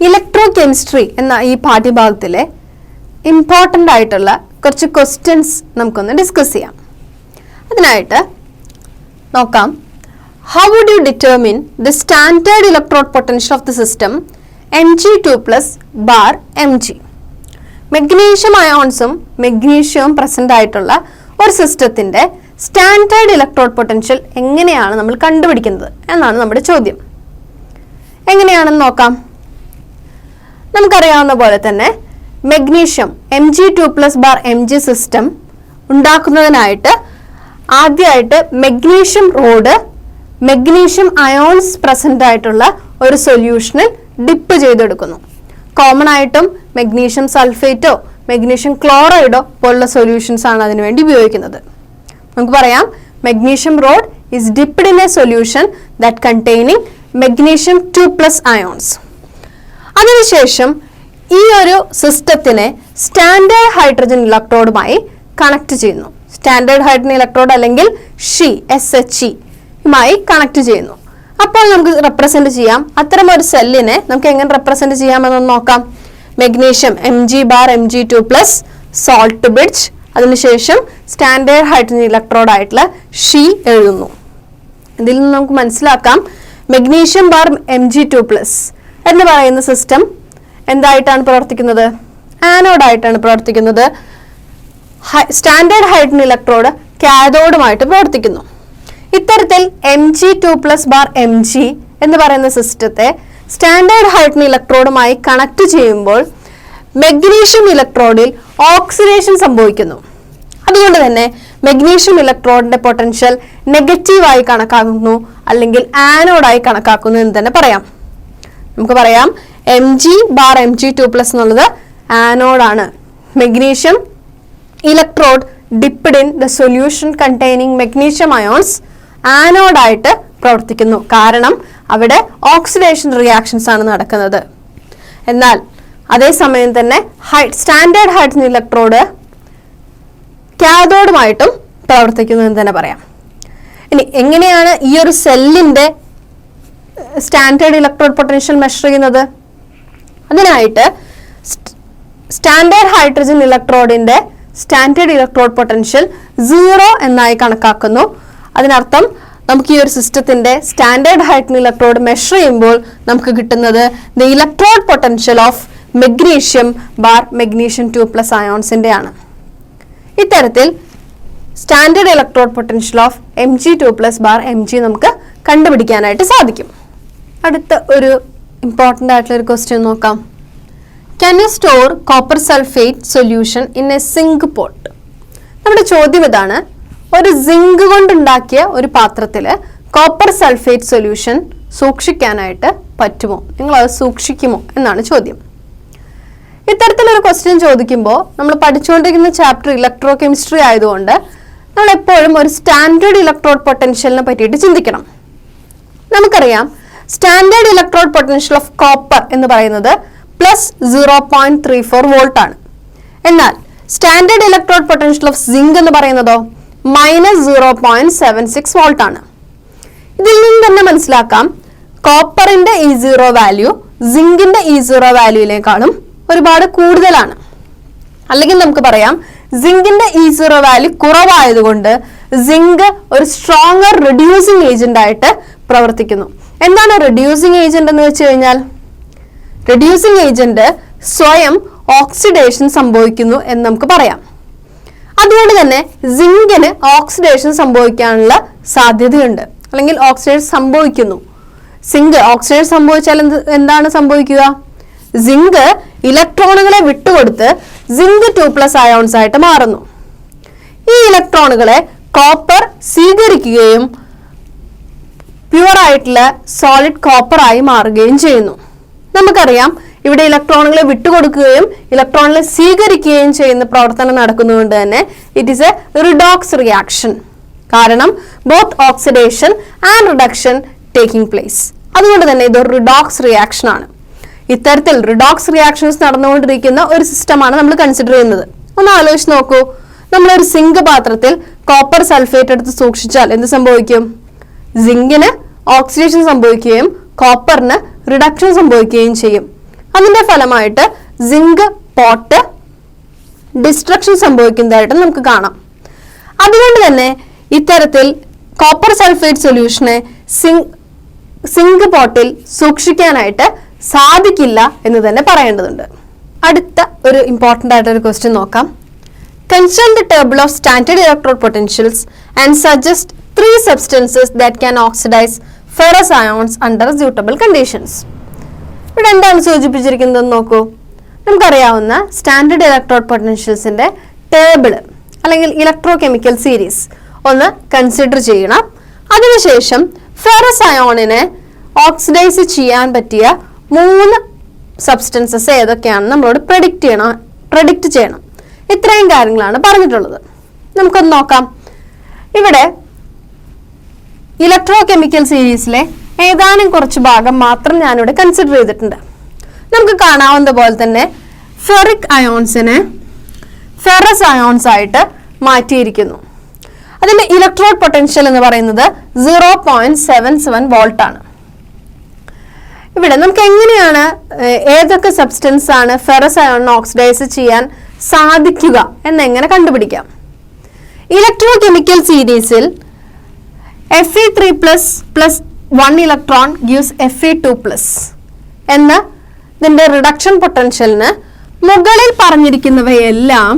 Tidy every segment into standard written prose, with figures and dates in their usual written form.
Electro chemistry എന്ന ഈ പാഠ്യഭാഗത്തിലെ important ആയിട്ടുള്ള കുറച്ച് ക്വസ്റ്റ്യൻസ് നമുക്കൊന്ന് ഡിസ്കസ് ചെയ്യാം. അതിനായിട്ട് നോക്കാം. How would you determine the standard electrode potential of the system Mg2+ bar Mg? Magnesium അയോൺസും മെഗ്നീഷ്യവും പ്രസന്റ് ആയിട്ടുള്ള ഒരു സിസ്റ്റത്തിന്റെ സ്റ്റാൻഡേർഡ് ഇലക്ട്രോഡ് പൊട്ടൻഷ്യൽ എങ്ങനെയാണ് നമ്മൾ കണ്ടുപിടിക്കുന്നത് എന്നാണ് നമ്മുടെ ചോദ്യം. എങ്ങനെയാണെന്ന് നോക്കാം. നമുക്കറിയാവുന്ന പോലെ തന്നെ magnesium Mg2+ bar Mg system ഉണ്ടാക്കുന്നതിനായിട്ട് ആദ്യമായിട്ട് magnesium rod magnesium ions present ആയിട്ടുള്ള ഒരു സൊല്യൂഷനിൽ ഡിപ്പ് ചെയ്തെടുക്കുന്നു. കോമൺ ആയിട്ടും മെഗ്നീഷ്യം സൾഫേറ്റോ മെഗ്നീഷ്യം ക്ലോറൈഡോ പോലുള്ള സൊല്യൂഷൻസ് ആണ് അതിനുവേണ്ടി ഉപയോഗിക്കുന്നത്. നമുക്ക് പറയാം magnesium rod is dipped in a solution that containing magnesium 2+ ions. അതിനുശേഷം ഈ ഒരു സിസ്റ്റത്തിനെ സ്റ്റാൻഡേർഡ് ഹൈഡ്രജൻ ഇലക്ട്രോഡുമായി കണക്ട് ചെയ്യുന്നു. സ്റ്റാൻഡേർഡ് ഹൈഡ്രജൻ ഇലക്ട്രോഡ് അല്ലെങ്കിൽ SHE യുമായി കണക്ട് ചെയ്യുന്നു. അപ്പോൾ നമുക്ക് റെപ്രസെന്റ് ചെയ്യാം. അത്തരം ഒരു സെല്ലിനെ നമുക്ക് എങ്ങനെ റെപ്രസെന്റ് ചെയ്യാമെന്ന് നോക്കാം. Magnesium Mg bar Mg2+ salt bridge, അതിനുശേഷം സ്റ്റാൻഡേർഡ് ഹൈഡ്രജൻ ഇലക്ട്രോഡ് ആയിട്ടുള്ള ഷീ എഴുതുന്നു. ഇതിൽ നിന്ന് നമുക്ക് മനസ്സിലാക്കാം മെഗ്നീഷ്യം ബാർ Mg2+ എന്ന് പറയുന്ന സിസ്റ്റം എന്തായിട്ടാണ് പ്രവർത്തിക്കുന്നത്? ആനോഡായിട്ടാണ് പ്രവർത്തിക്കുന്നത്. സ്റ്റാൻഡേർഡ് ഹൈഡ്രജൻ ഇലക്ട്രോഡ് കാഥോഡുമായിട്ട് പ്രവർത്തിക്കുന്നു. ഇത്തരത്തിൽ Mg2+ ബാർ Mg എന്ന് പറയുന്ന സിസ്റ്റത്തെ സ്റ്റാൻഡേർഡ് ഹൈഡ്രജൻ ഇലക്ട്രോഡുമായി കണക്ട് ചെയ്യുമ്പോൾ മെഗ്നീഷ്യം ഇലക്ട്രോഡിൽ ഓക്സിഡേഷൻ സംഭവിക്കുന്നു. അതുകൊണ്ട് തന്നെ മെഗ്നീഷ്യം ഇലക്ട്രോഡിന്റെ പൊട്ടൻഷ്യൽ നെഗറ്റീവായി കണക്കാക്കുന്നു അല്ലെങ്കിൽ ആനോഡായി കണക്കാക്കുന്നു എന്ന് തന്നെ പറയാം. നമുക്ക് പറയാം Mg ബാർ Mg2+ എന്നുള്ളത് ആനോഡാണ്. Magnesium electrode dipped in the solution containing magnesium ions ആനോഡായിട്ട് പ്രവർത്തിക്കുന്നു. കാരണം അവിടെ ഓക്സിഡേഷൻ റിയാക്ഷൻസ് ആണ് നടക്കുന്നത്. എന്നാൽ അതേസമയം തന്നെ സ്റ്റാൻഡേർഡ് ഹൈഡ്രജൻ ഇലക്ട്രോഡ് കാഥോഡുമായിട്ടും പ്രവർത്തിക്കുന്നു എന്ന് തന്നെ പറയാം. ഇനി എങ്ങനെയാണ് ഈ ഒരു സെല്ലിന്റെ സ്റ്റാൻഡേർഡ് ഇലക്ട്രോഡ് പൊട്ടൻഷ്യൽ മെഷർ ചെയ്യുന്നത്? അതിനായിട്ട് സ്റ്റാൻഡേർഡ് ഹൈഡ്രജൻ ഇലക്ട്രോഡിന്റെ സ്റ്റാൻഡേർഡ് ഇലക്ട്രോഡ് പൊട്ടൻഷ്യൽ 0 എന്നായി കണക്കാക്കുന്നു. അതിനർത്ഥം നമുക്ക് ഈ ഒരു സിസ്റ്റത്തിന്റെ സ്റ്റാൻഡേർഡ് ഹൈഡ്രജൻ ഇലക്ട്രോഡ് മെഷർ ചെയ്യുമ്പോൾ നമുക്ക് കിട്ടുന്നത് the electrode potential of magnesium bar magnesium 2+ അയോൺസിന്റെ ആണ്. ഇത്തരത്തിൽ standard electrode potential of Mg2+ bar Mg നമുക്ക് കണ്ടുപിടിക്കാനായിട്ട് സാധിക്കും. അടുത്ത ഒരു ഇമ്പോർട്ടൻ്റ് ആയിട്ടുള്ള ഒരു ക്വസ്റ്റ്യൻ നോക്കാം. Can you store copper sulfate solution in a zinc pot? നമ്മുടെ ചോദ്യം ഇതാണ്. ഒരു സിങ്ക് കൊണ്ടുണ്ടാക്കിയ ഒരു പാത്രത്തിൽ കോപ്പർ സൾഫേറ്റ് സൊല്യൂഷൻ സൂക്ഷിക്കാനായിട്ട് പറ്റുമോ? നിങ്ങൾ അത് സൂക്ഷിക്കുമോ എന്നാണ് ചോദ്യം. ഇത്തരത്തിലൊരു ക്വസ്റ്റ്യൻ ചോദിക്കുമ്പോൾ നമ്മൾ പഠിച്ചുകൊണ്ടിരിക്കുന്ന ചാപ്റ്റർ ഇലക്ട്രോ കെമിസ്ട്രി ആയതുകൊണ്ട് നമ്മൾ എപ്പോഴും ഒരു സ്റ്റാൻഡേർഡ് ഇലക്ട്രോഡ് പൊട്ടൻഷ്യലിനെ പറ്റിയിട്ട് ചിന്തിക്കണം. നമുക്കറിയാം standard electrode potential of copper എന്ന് പറയുന്നത് +0.34 വോൾട്ട് ആണ്. എന്നാൽ standard electrode potential of zinc എന്ന് പറയുന്നതോ -0.76 വോൾട്ട് ആണ്. ഇതിൽ നിന്ന് തന്നെ മനസ്സിലാക്കാം കോപ്പറിന്റെ E0 വാല്യൂ സിങ്കിന്റെ E0 വാല്യൂവിനേക്കാളും ഒരുപാട് കൂടുതലാണ്. അല്ലെങ്കിൽ നമുക്ക് പറയാം സിങ്കിന്റെ E0 വാല്യൂ കുറവായതുകൊണ്ട് സിങ്ക് ഒരു സ്ട്രോങ്ങർ റിഡ്യൂസിങ് ഏജന്റ് ആയിട്ട് പ്രവർത്തിക്കുന്നു. എന്താണ് റിഡ്യൂസിങ് ഏജന്റ് എന്ന് വെച്ച് കഴിഞ്ഞാൽ? റിഡ്യൂസിങ് ഏജന്റ് സ്വയം ഓക്സിഡേഷൻ സംഭവിക്കുന്നു എന്ന് നമുക്ക് പറയാം. അതുകൊണ്ട് തന്നെ സിങ്കിന് ഓക്സിഡേഷൻ സംഭവിക്കാനുള്ള സാധ്യതയുണ്ട്, അല്ലെങ്കിൽ ഓക്സിഡേഷൻ സംഭവിക്കുന്നു. സിങ്ക് ഓക്സിഡേഷൻ സംഭവിച്ചാൽ എന്താണ് സംഭവിക്കുക? സിങ്ക് ഇലക്ട്രോണുകളെ വിട്ടുകൊടുത്ത് സിങ്ക് 2+ അയോൺസ് ആയിട്ട് മാറുന്നു. ഈ ഇലക്ട്രോണുകളെ കോപ്പർ സ്വീകരിക്കുകയും പ്യുവർ ആയിട്ടുള്ള സോളിഡ് കോപ്പർ ആയി മാറുകയും ചെയ്യുന്നു. നമുക്കറിയാം ഇവിടെ ഇലക്ട്രോണുകളെ വിട്ടുകൊടുക്കുകയും ഇലക്ട്രോണുകളെ സ്വീകരിക്കുകയും ചെയ്യുന്ന പ്രവർത്തനം നടക്കുന്നതുകൊണ്ട് തന്നെ it is a redox reaction. കാരണം both oxidation and reduction taking place. അതുകൊണ്ട് തന്നെ ഇതൊരു റിഡോക്സ് റിയാക്ഷൻ ആണ്. ഇത്തരത്തിൽ റിഡോക്സ് റിയാക്ഷൻസ് നടന്നുകൊണ്ടിരിക്കുന്ന ഒരു സിസ്റ്റമാണ് നമ്മൾ കൺസിഡർ ചെയ്യുന്നത്. ഒന്ന് ആലോചിച്ച് നോക്കൂ. നമ്മളൊരു സിങ്ക് പാത്രത്തിൽ കോപ്പർ സൾഫേറ്റ് എടുത്ത് സൂക്ഷിച്ചാൽ എന്ത് സംഭവിക്കും? സിങ്കിന് ഓക്സിഡേഷൻ സംഭവിക്കുകയും കോപ്പറിന് റിഡക്ഷൻ സംഭവിക്കുകയും ചെയ്യും. അതിന്റെ ഫലമായിട്ട് സിങ്ക് പോട്ട് ഡിസ്ട്രക്ഷൻ സംഭവിക്കുന്നതായിട്ട് നമുക്ക് കാണാം. അതുകൊണ്ട് തന്നെ ഇത്തരത്തിൽ കോപ്പർ സൾഫേറ്റ് സൊല്യൂഷനെ സിങ്ക് പോട്ടിൽ സൂക്ഷിക്കാനായിട്ട് സാധിക്കില്ല എന്ന് തന്നെ പറയേണ്ടതുണ്ട്. അടുത്ത ഒരു ഇമ്പോർട്ടൻ്റ് ആയിട്ടൊരു ക്വസ്റ്റ്യൻ നോക്കാം. Consider the table of standard electrode potentials and suggest 3 substances that can oxidize ferrous ions under suitable conditions. ഇവിടെ എന്താണ് സൂചിപ്പിച്ചിരിക്കുന്നതെന്ന് നോക്കൂ. നമുക്കറിയാവുന്ന സ്റ്റാൻഡേർഡ് ഇലക്ട്രോഡ് പൊട്ടൻഷ്യൽസിന്റെ ടേബിൾ അല്ലെങ്കിൽ ഇലക്ട്രോ കെമിക്കൽ സീരീസ് ഒന്ന് കൺസിഡർ ചെയ്യണം. അതിനുശേഷം ഫെറസ് അയോണിനെ ഓക്സിഡൈസ് ചെയ്യാൻ പറ്റിയ 3 സബ്സ്റ്റൻസസ് ഏതൊക്കെയാണെന്ന് നമ്മളോട് പ്രഡിക്റ്റ് ചെയ്യണം. ഇത്രയും കാര്യങ്ങളാണ് പറഞ്ഞിട്ടുള്ളത്. നമുക്കൊന്ന് നോക്കാം. ഇവിടെ ഇലക്ട്രോ കെമിക്കൽ സീരീസിലെ ഏതാനും കുറച്ച് ഭാഗം മാത്രം ഞാനിവിടെ കൺസിഡർ ചെയ്തിട്ടുണ്ട്. നമുക്ക് കാണാവുന്ന പോലെ തന്നെ ഫെറിക് അയോൺസിനെ ഫെറസ് അയോൺസ് ആയിട്ട് മാറ്റിയിരിക്കുന്നു. അതിന്റെ ഇലക്ട്രോഡ് പൊട്ടൻഷ്യൽ എന്ന് പറയുന്നത് 0.77 വോൾട്ട് ആണ്. ഇവിടെ നമുക്ക് എങ്ങനെയാണ് ഏതൊക്കെ സബ്സ്റ്റൻസ് ആണ് ഫെറസ് അയോണിനെ ഓക്സിഡൈസ് ചെയ്യാൻ സാധിക്കുക എന്നെങ്ങനെ കണ്ടുപിടിക്കാം? ഇലക്ട്രോ കെമിക്കൽ സീരീസിൽ Fe3+ plus 1 electron gives Fe2+ എന്ന ഇതിന്റെ റിഡക്ഷൻ പൊട്ടൻഷ്യലിന് മുകളിൽ പറഞ്ഞിരിക്കുന്നവയെല്ലാം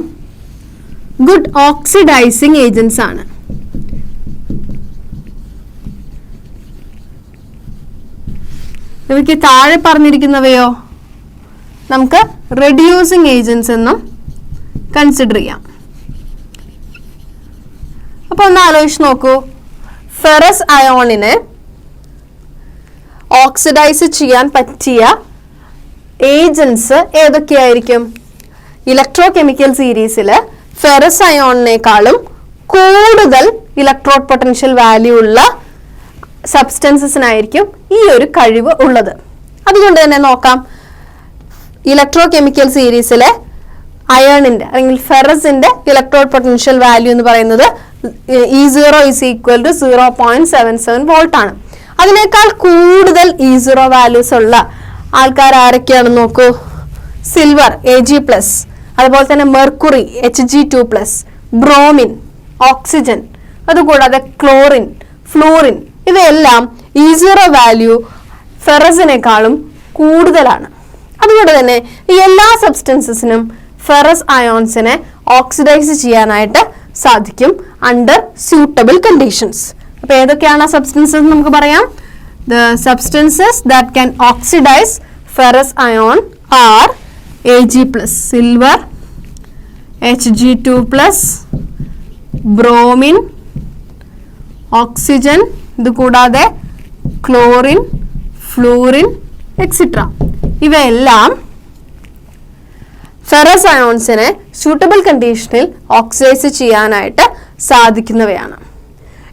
ഗുഡ് ഓക്സിഡൈസിങ് ഏജൻസ് ആണ്. ഇവയ്ക്ക് താഴെ പറഞ്ഞിരിക്കുന്നവയോ നമുക്ക് റെഡ്യൂസിങ് ഏജൻസ് എന്നും കൺസിഡർ ചെയ്യാം. അപ്പൊ ഒന്ന് ആലോചിച്ച് നോക്കൂ. ഫെറസ് അയോണിനെ ഓക്സിഡൈസ് ചെയ്യാൻ പറ്റിയ ഏജൻസ് ഏതൊക്കെയായിരിക്കും? ഇലക്ട്രോ കെമിക്കൽ സീരീസിൽ ഫെറസ് അയോണിനേക്കാളും കൂടുതൽ ഇലക്ട്രോഡ് പൊട്ടൻഷ്യൽ വാല്യൂ ഉള്ള സബ്സ്റ്റൻസസിനായിരിക്കും ഈ ഒരു കഴിവ് ഉള്ളത്. അതുകൊണ്ട് തന്നെ നോക്കാം, ഇലക്ട്രോ കെമിക്കൽ സീരീസിലെ അയണിന്റെ അല്ലെങ്കിൽ ഫെറസിന്റെ ഇലക്ട്രോഡ് പൊട്ടൻഷ്യൽ വാല്യൂ എന്ന് പറയുന്നത് E0 = 0.77 വോൾട്ട് ആണ്. അതിനേക്കാൾ കൂടുതൽ E0 വാല്യൂസ് ഉള്ള ആൾക്കാർ ആരൊക്കെയാണെന്ന് നോക്കൂ. സിൽവർ Ag+, അതുപോലെ തന്നെ മെർക്കുറി Hg2+, ബ്രോമിൻ, ഓക്സിജൻ, അതുകൂടാതെ ക്ലോറിൻ, ഫ്ലൂറിൻ, ഇവയെല്ലാം E0 വാല്യൂ ഫെറസിനേക്കാളും കൂടുതലാണ്. അതുകൊണ്ട് തന്നെ ഈ എല്ലാ സബ്സ്റ്റൻസസിനും ഫെറസ് അയോൺസിനെ ഓക്സിഡൈസ് ചെയ്യാനായിട്ട് സാധിക്കും അണ്ടർ സ്യൂട്ടബിൾ കണ്ടീഷൻസ്. അപ്പൊ ഏതൊക്കെയാണ് ആ സബ്സ്റ്റൻസസ് നമുക്ക് പറയാം? The substances that can oxidise ferrous ion are Ag+, silver, Hg2+, bromine, oxygen, ഇത് കൂടാതെ ക്ലോറിൻ, ഫ്ലൂറിൻ എക്സിട്ര. ഇവയെല്ലാം ഫെറസ് അയോൺസിനെ സ്യൂട്ടബിൾ കണ്ടീഷനിൽ ഓക്സിഡൈസ് ചെയ്യാനായിട്ട് സാധിക്കുന്നവയാണ്.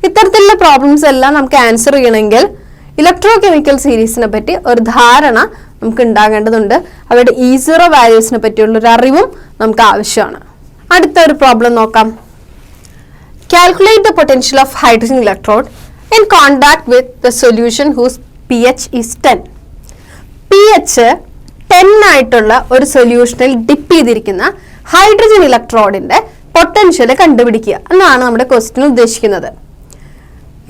ഇത്തരത്തിലുള്ള പ്രോബ്ലംസ് എല്ലാം നമുക്ക് ആൻസർ ചെയ്യണമെങ്കിൽ ഇലക്ട്രോ കെമിക്കൽ സീരീസിനെ പറ്റി ഒരു ധാരണ നമുക്ക് ഉണ്ടാകേണ്ടതുണ്ട്. അവയുടെ E0 വാല്യൂസിനെ പറ്റിയുള്ള ഒരു അറിവും നമുക്ക് ആവശ്യമാണ്. അടുത്ത ഒരു പ്രോബ്ലം നോക്കാം. Calculate the potential of hydrogen electrode in contact with the solution whose pH is 10. pH 10 ആയിട്ടുള്ള ഒരു സൊല്യൂഷനിൽ ഡിപ്പ് ചെയ്തിരിക്കുന്ന ഹൈഡ്രജൻ ഇലക്ട്രോഡിന്റെ പൊട്ടൻഷ്യൽ കണ്ടുപിടിക്കുക എന്നാണ് നമ്മുടെ ക്വസ്റ്റ്യൻ ഉദ്ദേശിക്കുന്നത്.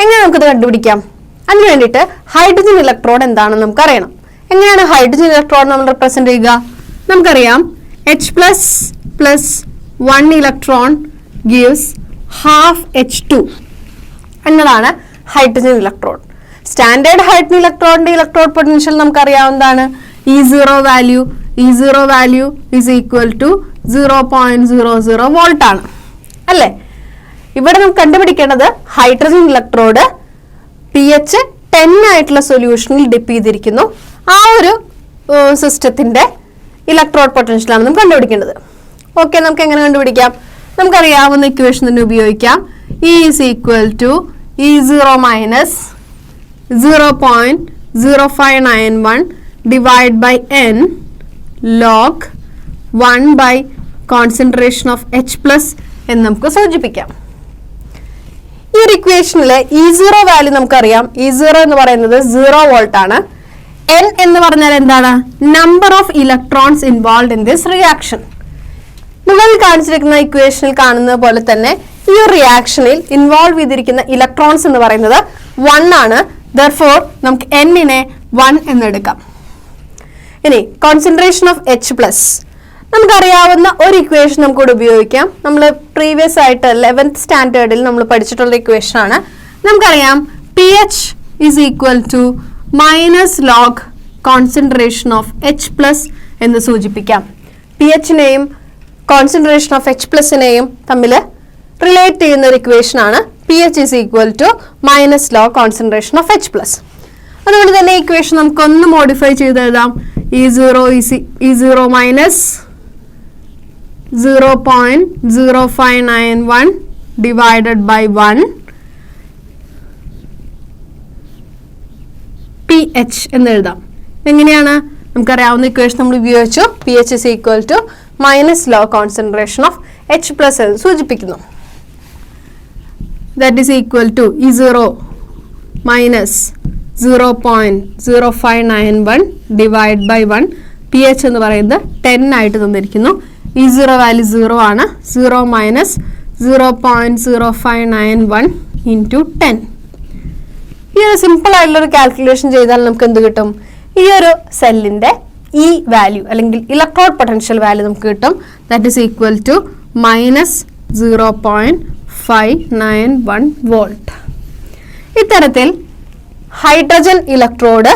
എങ്ങനെ നമുക്കത് കണ്ടുപിടിക്കാം? അതിനു വേണ്ടിയിട്ട് ഹൈഡ്രജൻ ഇലക്ട്രോഡ് എന്താണെന്ന് നമുക്കറിയണം. എങ്ങനെയാണ് ഹൈഡ്രജൻ ഇലക്ട്രോഡ് നമ്മൾ റെപ്രസെന്റ് ചെയ്യുക? നമുക്കറിയാം H++ 1 electron gives half H2 എന്നതാണ് ഹൈഡ്രജൻ ഇലക്ട്രോഡ്. സ്റ്റാൻഡേർഡ് ഹൈഡ്രജൻ ഇലക്ട്രോഡിന്റെ ഇലക്ട്രോഡ് പൊട്ടൻഷ്യൽ നമുക്കറിയാവുന്നതാണ്. E0 value is equal to 0.00 volt ആണ് അല്ലേ? ഇവിടെ നമുക്ക് കണ്ടുപിടിക്കേണ്ടത് ഹൈഡ്രജൻ ഇലക്ട്രോഡ് pH 10 ആയിട്ടുള്ള സൊല്യൂഷനിൽ ഡിപ്പ് ചെയ്തിരിക്കുന്നു. ആ ഒരു സിസ്റ്റത്തിന്റെ ഇലക്ട്രോഡ് പൊട്ടൻഷ്യലാണ് നമുക്ക് കണ്ടുപിടിക്കേണ്ടത്. ഓക്കെ, നമുക്ക് എങ്ങനെ കണ്ടുപിടിക്കാം? നമുക്കറിയാവുന്ന ഇക്വേഷൻ തന്നെ ഉപയോഗിക്കാം. E is equal to E0 minus 0.0591 divide by n log 1 by concentration of H+ എന്ന് നമുക്ക് സൂചിപ്പിക്കാം. ഈ ഒരു ഇക്വേഷനിലെ E0 വാല്യൂ നമുക്കറിയാം. E0 എന്ന് പറയുന്നത് 0 വോൾട്ട് ആണ്. N എന്ന് പറഞ്ഞാൽ എന്താണ്? Number of electrons involve in this reaction. മുകളിൽ കാണിച്ചിരിക്കുന്ന ഇക്വേഷനിൽ കാണുന്നത് പോലെ തന്നെ ഈ റിയാക്ഷനിൽ ഇൻവോൾവ് ചെയ്തിരിക്കുന്ന ഇലക്ട്രോൺസ് എന്ന് പറയുന്നത് 1 ആണ്. Therefore നമുക്ക് N നെ 1 എന്നെടുക്കാം. ഇനി കോൺസെൻട്രേഷൻ ഓഫ് H+, നമുക്കറിയാവുന്ന ഒരു ഇക്വേഷൻ നമുക്കിവിടെ ഉപയോഗിക്കാം. നമ്മൾ പ്രീവിയസ് ആയിട്ട് 11th സ്റ്റാൻഡേർഡിൽ നമ്മൾ പഠിച്ചിട്ടുള്ള ഇക്വേഷൻ ആണ്. നമുക്കറിയാം pH is equal to -log concentration of H+ എന്ന് സൂചിപ്പിക്കാം. pHനെയും കോൺസെൻട്രേഷൻ ഓഫ് H+നെയും തമ്മിൽ റിലേറ്റ് ചെയ്യുന്ന ഒരു ഇക്വേഷൻ ആണ് pH is equal to -log concentration of H+. അതുകൊണ്ട് തന്നെ ഈ ഇക്വേഷൻ നമുക്കൊന്ന് മോഡിഫൈ ചെയ്ത് എഴുതാം. E0 minus 0.0591 divided by 1 pH എന്ന് എഴുതാം. എങ്ങനെയാണ്? നമുക്കറിയാവുന്ന ഇക്വേഷൻ നമ്മൾ ഉപയോഗിച്ചു. pH is equal to -log concentration of H+ എന്ന് സൂചിപ്പിക്കുന്നു. That is equal to E0 minus 0.0591 divide by 1. pH എന്ന് പറയുന്നത് 10 ആയിട്ട് തന്നിരിക്കുന്നു. E0 വാല്യൂ 0 ആണ്. 0 മൈനസ് 0.0591 ഇൻറ്റു 10. ഈ ഒരു സിമ്പിൾ ആയിട്ടുള്ളൊരു കാൽക്കുലേഷൻ ചെയ്താൽ നമുക്ക് എന്ത് കിട്ടും? ഈ ഒരു സെല്ലിൻ്റെ ഈ വാല്യൂ അല്ലെങ്കിൽ ഇലക്ട്രോഡ് പൊട്ടൻഷ്യൽ വാല്യൂ നമുക്ക് കിട്ടും. That is equal to -0.591 volt. ഇത്തരത്തിൽ ഹൈഡ്രജൻ ഇലക്ട്രോഡ്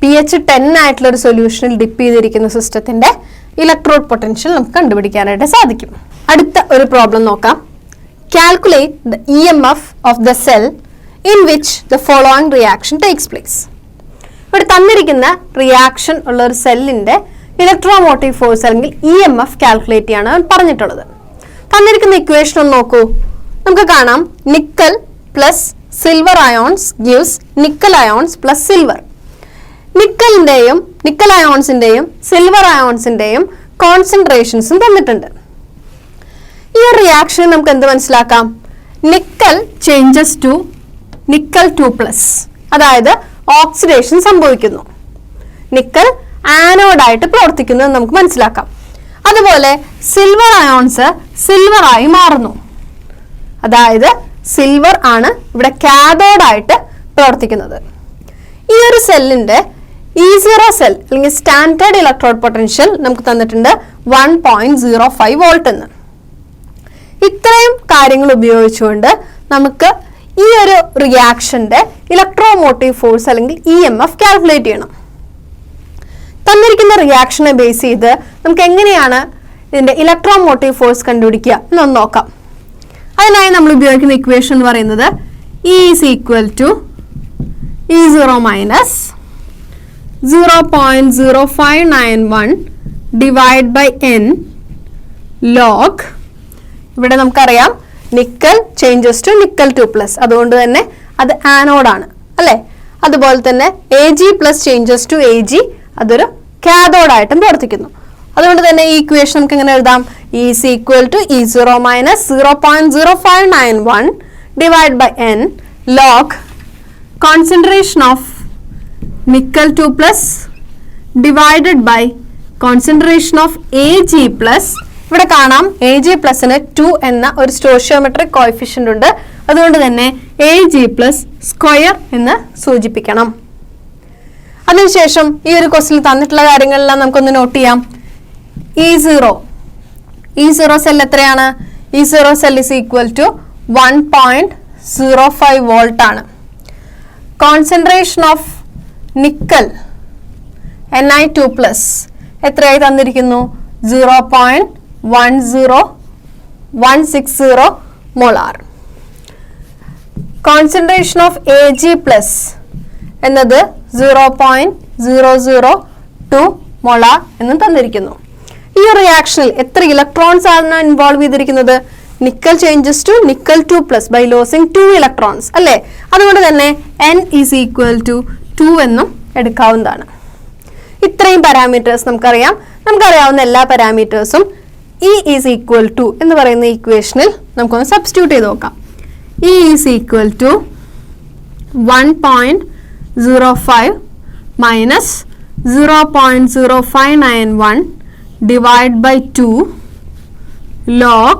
pH 10 ആയിട്ടുള്ളൊരു സൊല്യൂഷനിൽ ഡിപ്പ് ചെയ്തിരിക്കുന്ന സിസ്റ്റത്തിൻ്റെ ഇലക്ട്രോഡ് പൊട്ടൻഷ്യൽ നമുക്ക് കണ്ടുപിടിക്കാനായിട്ട് സാധിക്കും. അടുത്ത ഒരു പ്രോബ്ലം നോക്കാം. Calculate the EMF of the cell in which the following reaction takes place. ഇവിടെ തന്നിരിക്കുന്ന റിയാക്ഷൻ ഉള്ള ഒരു സെല്ലിന്റെ ഇലക്ട്രോമോട്ടീവ് ഫോഴ്സ് അല്ലെങ്കിൽ EMF കാൽക്കുലേറ്റ് ചെയ്യാണ് പറഞ്ഞിട്ടുള്ളത്. തന്നിരിക്കുന്ന ഇക്വേഷൻ ഒന്ന് നോക്കൂ. നമുക്ക് കാണാം nickel plus silver ions gives nickel ions plus silver. Nickel അയോൺസിന്റെയും സിൽവർ അയോൺസിന്റെയും കോൺസെൻട്രേഷൻസും തന്നിട്ടുണ്ട്. ഈ റിയാക്ഷനിൽ നമുക്ക് എന്ത് മനസ്സിലാക്കാം? നിക്കൽ ചേഞ്ചസ് ടു നിക്കൽ 2+, അതായത് ഓക്സിഡേഷൻ സംഭവിക്കുന്നു. നിക്കൽ ആനോഡായിട്ട് പ്രവർത്തിക്കുന്നു എന്ന് നമുക്ക് മനസ്സിലാക്കാം. അതുപോലെ സിൽവർ അയോൺസ് സിൽവറായി മാറുന്നു. അതായത് സിൽവർ ആണ് ഇവിടെ കാഥോഡായിട്ട് പ്രവർത്തിക്കുന്നത്. ഈ ഒരു സെല്ലിന്റെ E0 സെൽ അല്ലെങ്കിൽ സ്റ്റാൻഡേർഡ് ഇലക്ട്രോഡ് പൊട്ടൻഷ്യൽ നമുക്ക് തന്നിട്ടുണ്ട് 1.05 വോൾട്ട് എന്ന്. ഇത്രയും കാര്യങ്ങൾ ഉപയോഗിച്ചുകൊണ്ട് നമുക്ക് ഈ ഒരു റിയാക്ഷന്റെ ഇലക്ട്രോമോട്ടീവ് ഫോഴ്സ് അല്ലെങ്കിൽ EMF കാൽക്കുലേറ്റ് ചെയ്യണം. തന്നിരിക്കുന്ന റിയാക്ഷനെ ബേസ് ചെയ്ത് നമുക്ക് എങ്ങനെയാണ് ഇതിന്റെ ഇലക്ട്രോമോട്ടീവ് ഫോഴ്സ് കണ്ടുപിടിക്കുക എന്നൊന്ന് നോക്കാം. അതിനായി നമ്മൾ ഉപയോഗിക്കുന്ന ഇക്വേഷൻ എന്ന് പറയുന്നത് E is equal to E0 minus 0.0591 divide by N log. ഇവിടെ നമുക്കറിയാം നിക്കൽ ചേഞ്ചസ് ടു നിക്കൽ 2+, അതുകൊണ്ട് തന്നെ അത് ആനോഡാണ് അല്ലേ. അതുപോലെ തന്നെ Ag plus changes to Ag, അതൊരു കാഥോഡായിട്ടും പ്രവർത്തിക്കുന്നു. അതുകൊണ്ട് തന്നെ ഈ ഇക്വേഷൻ നമുക്ക് എങ്ങനെ എഴുതാം? E is equal to E0 minus 0.0591 divided by N log concentration of nickel 2+ divided by concentration of Ag plus. ഇവിടെ കാണാം Ag പ്ലസിന് 2 എന്ന ഒരു സ്റ്റോഷിയോമെട്രിക് കോഎഫിഷ്യന്റ് ഉണ്ട്. അതുകൊണ്ട് തന്നെ Ag പ്ലസ് സ്ക്വയർ എന്ന് സൂചിപ്പിക്കണം. അതിനുശേഷം ഈ ഒരു ക്വസ്റ്റിൽ തന്നിട്ടുള്ള കാര്യങ്ങളെല്ലാം നമുക്കൊന്ന് നോട്ട് ചെയ്യാം. E0 സെൽ എത്രയാണ്? E0 cell is equal to 1.05 volt ആണ്. കോൺസെൻട്രേഷൻ ഓഫ് നിക്കൽ Ni2+ എത്രയായി തന്നിരിക്കുന്നു? 0.10160 molar. Concentration of Ag plus എന്നത് 0.002 മോളാർ എന്ന് തന്നിരിക്കുന്നു. ഈ റിയാക്ഷനിൽ എത്ര ഇലക്ട്രോൺസ് ആണ് ഇൻവോൾവ് ചെയ്തിരിക്കുന്നത്? Nickel changes to nickel 2+ by losing 2 electrons അല്ലേ. അതുകൊണ്ട് തന്നെ N ഈസ് ഈക്വൽ ടു 2 എന്നും എടുക്കാവുന്നതാണ്. ഇത്രയും പാരാമീറ്റേഴ്സ് നമുക്കറിയാവുന്ന എല്ലാ പാരാമീറ്റേഴ്സും E ഈസ് ഈക്വൽ ടു എന്ന് പറയുന്ന ഇക്വേഷനിൽ നമുക്കൊന്ന് സബ്സ്റ്റിറ്റ്യൂട്ട് ചെയ്ത് നോക്കാം. E is equal to 1.05 minus 0.0591 divided by 2 log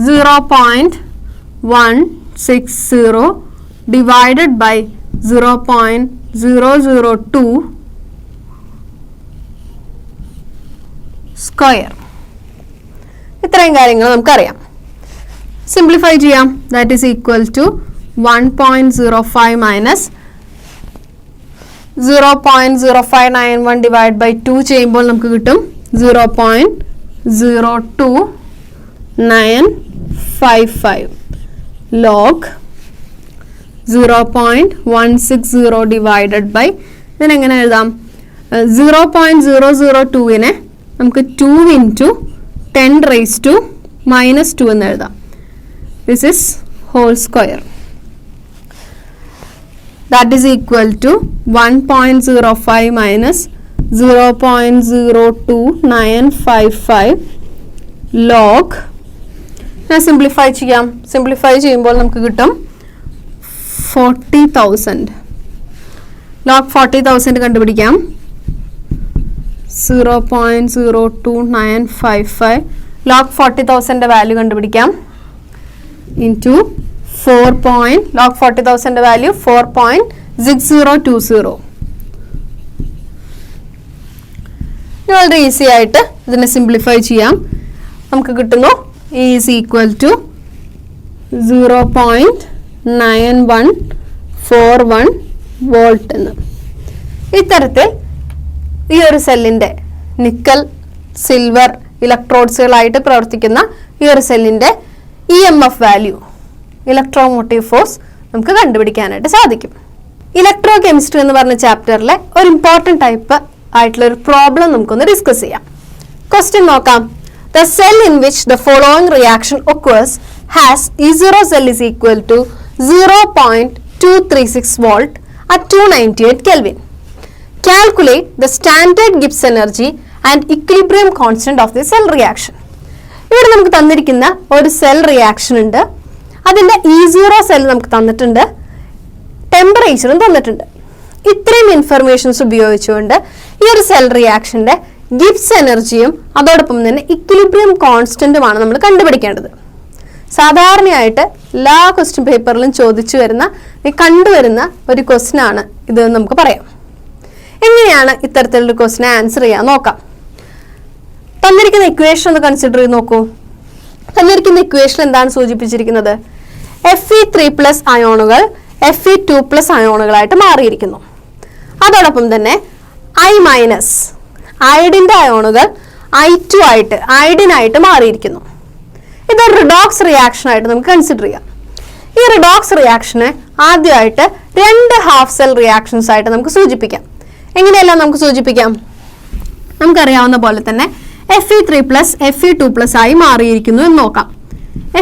0.160 divided by 0.002 square. ഇത്രയും കാര്യങ്ങൾ നമുക്കറിയാം. സിംപ്ലിഫൈ ചെയ്യാം. That is equal to 1.05 minus 0.0591 divide by 2 ചെയ്യുമ്പോൾ നമുക്ക് കിട്ടും 0.02955 ലോഗ് 0.160 ഡിവൈഡഡ് ബൈ, ഇതിനെങ്ങനെ എഴുതാം? 0.002നെ നമുക്ക് 2 into 10 raised to minus 2 എന്ന് എഴുതാം. This is whole square. That is equal to 1.05 minus 0.02955 log. ഞാൻ സിംപ്ലിഫൈ ചെയ്യാം. സിംപ്ലിഫൈ ചെയ്യുമ്പോൾ നമുക്ക് കിട്ടും 40,000. ലോഗ് 40,000 കണ്ടുപിടിക്കാം. 0.02955 log 40,000 വാല്യൂ കണ്ടുപിടിക്കാം. ഇൻറ്റു 4. log 40,000 value 4.6020. വളരെ ഈസി ആയിട്ട് ഇതിനെ സിംപ്ലിഫൈ ചെയ്യാം. നമുക്ക് കിട്ടുന്നു ഈസ് ഈക്വൽ ടു 0.9141 വോൾട്ട് എന്ന്. ഇത്തരത്തിൽ ഈ ഒരു സെല്ലിൻ്റെ നിക്കൽ, സിൽവർ ഇലക്ട്രോഡ്സുകളായിട്ട് പ്രവർത്തിക്കുന്ന ഈ ഒരു സെല്ലിൻ്റെ EMF വാല്യൂ, ഇലക്ട്രോമോട്ടീവ് ഫോഴ്സ്, നമുക്ക് കണ്ടുപിടിക്കാനായിട്ട് സാധിക്കും. ഇലക്ട്രോ കെമിസ്ട്രി എന്ന് പറഞ്ഞ ചാപ്റ്ററിലെ ഒരു ഇമ്പോർട്ടൻറ്റ് ടൈപ്പ് ആയിട്ടുള്ള ഒരു പ്രോബ്ലം നമുക്കൊന്ന് ഡിസ്കസ് ചെയ്യാം. ക്വസ്റ്റ്യൻ നോക്കാം. The cell in which the following reaction occurs has E0 cell is equal to 0.236 volt at 298 Kelvin. Calculate the standard Gibbs energy and equilibrium constant of the cell reaction. ഇവിടെ നമുക്ക് തന്നിരിക്കുന്ന ഒരു cell reaction ഉണ്ട്. അതിൻ്റെ E0 cell നമുക്ക് തന്നിട്ടുണ്ട്, ടെമ്പറേച്ചറും തന്നിട്ടുണ്ട്. ഇത്രയും ഇൻഫർമേഷൻസ് ഉപയോഗിച്ചുകൊണ്ട് ഈ ഒരു സെൽ റിയാക്ഷൻ്റെ ഗിബ്സ് എനർജിയും അതോടൊപ്പം തന്നെ ഇക്വിലിബ്രിയം കോൺസ്റ്റൻറ്റുമാണ് നമ്മൾ കണ്ടുപിടിക്കേണ്ടത്. സാധാരണയായിട്ട് എല്ലാ ക്വസ്റ്റ്യൻ പേപ്പറിലും ചോദിച്ചു വരുന്ന, കണ്ടുവരുന്ന ഒരു ക്വസ്റ്റ്യൻ ആണ് ഇത് നമുക്ക് പറയാം. എങ്ങനെയാണ് ഇത്തരത്തിലുള്ള ക്വസ്റ്റ്യനെ ആൻസർ ചെയ്യാൻ നോക്കാം. തന്നിരിക്കുന്ന ഇക്വേഷൻ ഒന്ന് കൺസിഡർ ചെയ്ത് നോക്കൂ. തന്നിരിക്കുന്ന ഇക്വേഷൻ എന്താണ് സൂചിപ്പിച്ചിരിക്കുന്നത്? Fe3+ അയോണുകൾ Fe2+ അയോണുകളായിട്ട് മാറിയിരിക്കുന്നു. അതോടൊപ്പം തന്നെ I- അയഡിൻ്റെ അയോണുകൾ I2 ആയിട്ട്, അയഡിനായിട്ട് മാറിയിരിക്കുന്നു. ഇതൊരു റിഡോക്സ് റിയാക്ഷൻ ആയിട്ട് നമുക്ക് കൺസിഡർ ചെയ്യാം. ഈ റിഡോക്സ് റിയാക്ഷനെ ആദ്യമായിട്ട് 2 ഹാഫ് സെൽ റിയാക്ഷൻസ് ആയിട്ട് നമുക്ക് സൂചിപ്പിക്കാം. എങ്ങനെയെല്ലാം നമുക്ക് സൂചിപ്പിക്കാം? നമുക്കറിയാവുന്ന പോലെ തന്നെ Fe3+ Fe2+ ആയി മാറിയിരിക്കുന്നു എന്ന് നോക്കാം.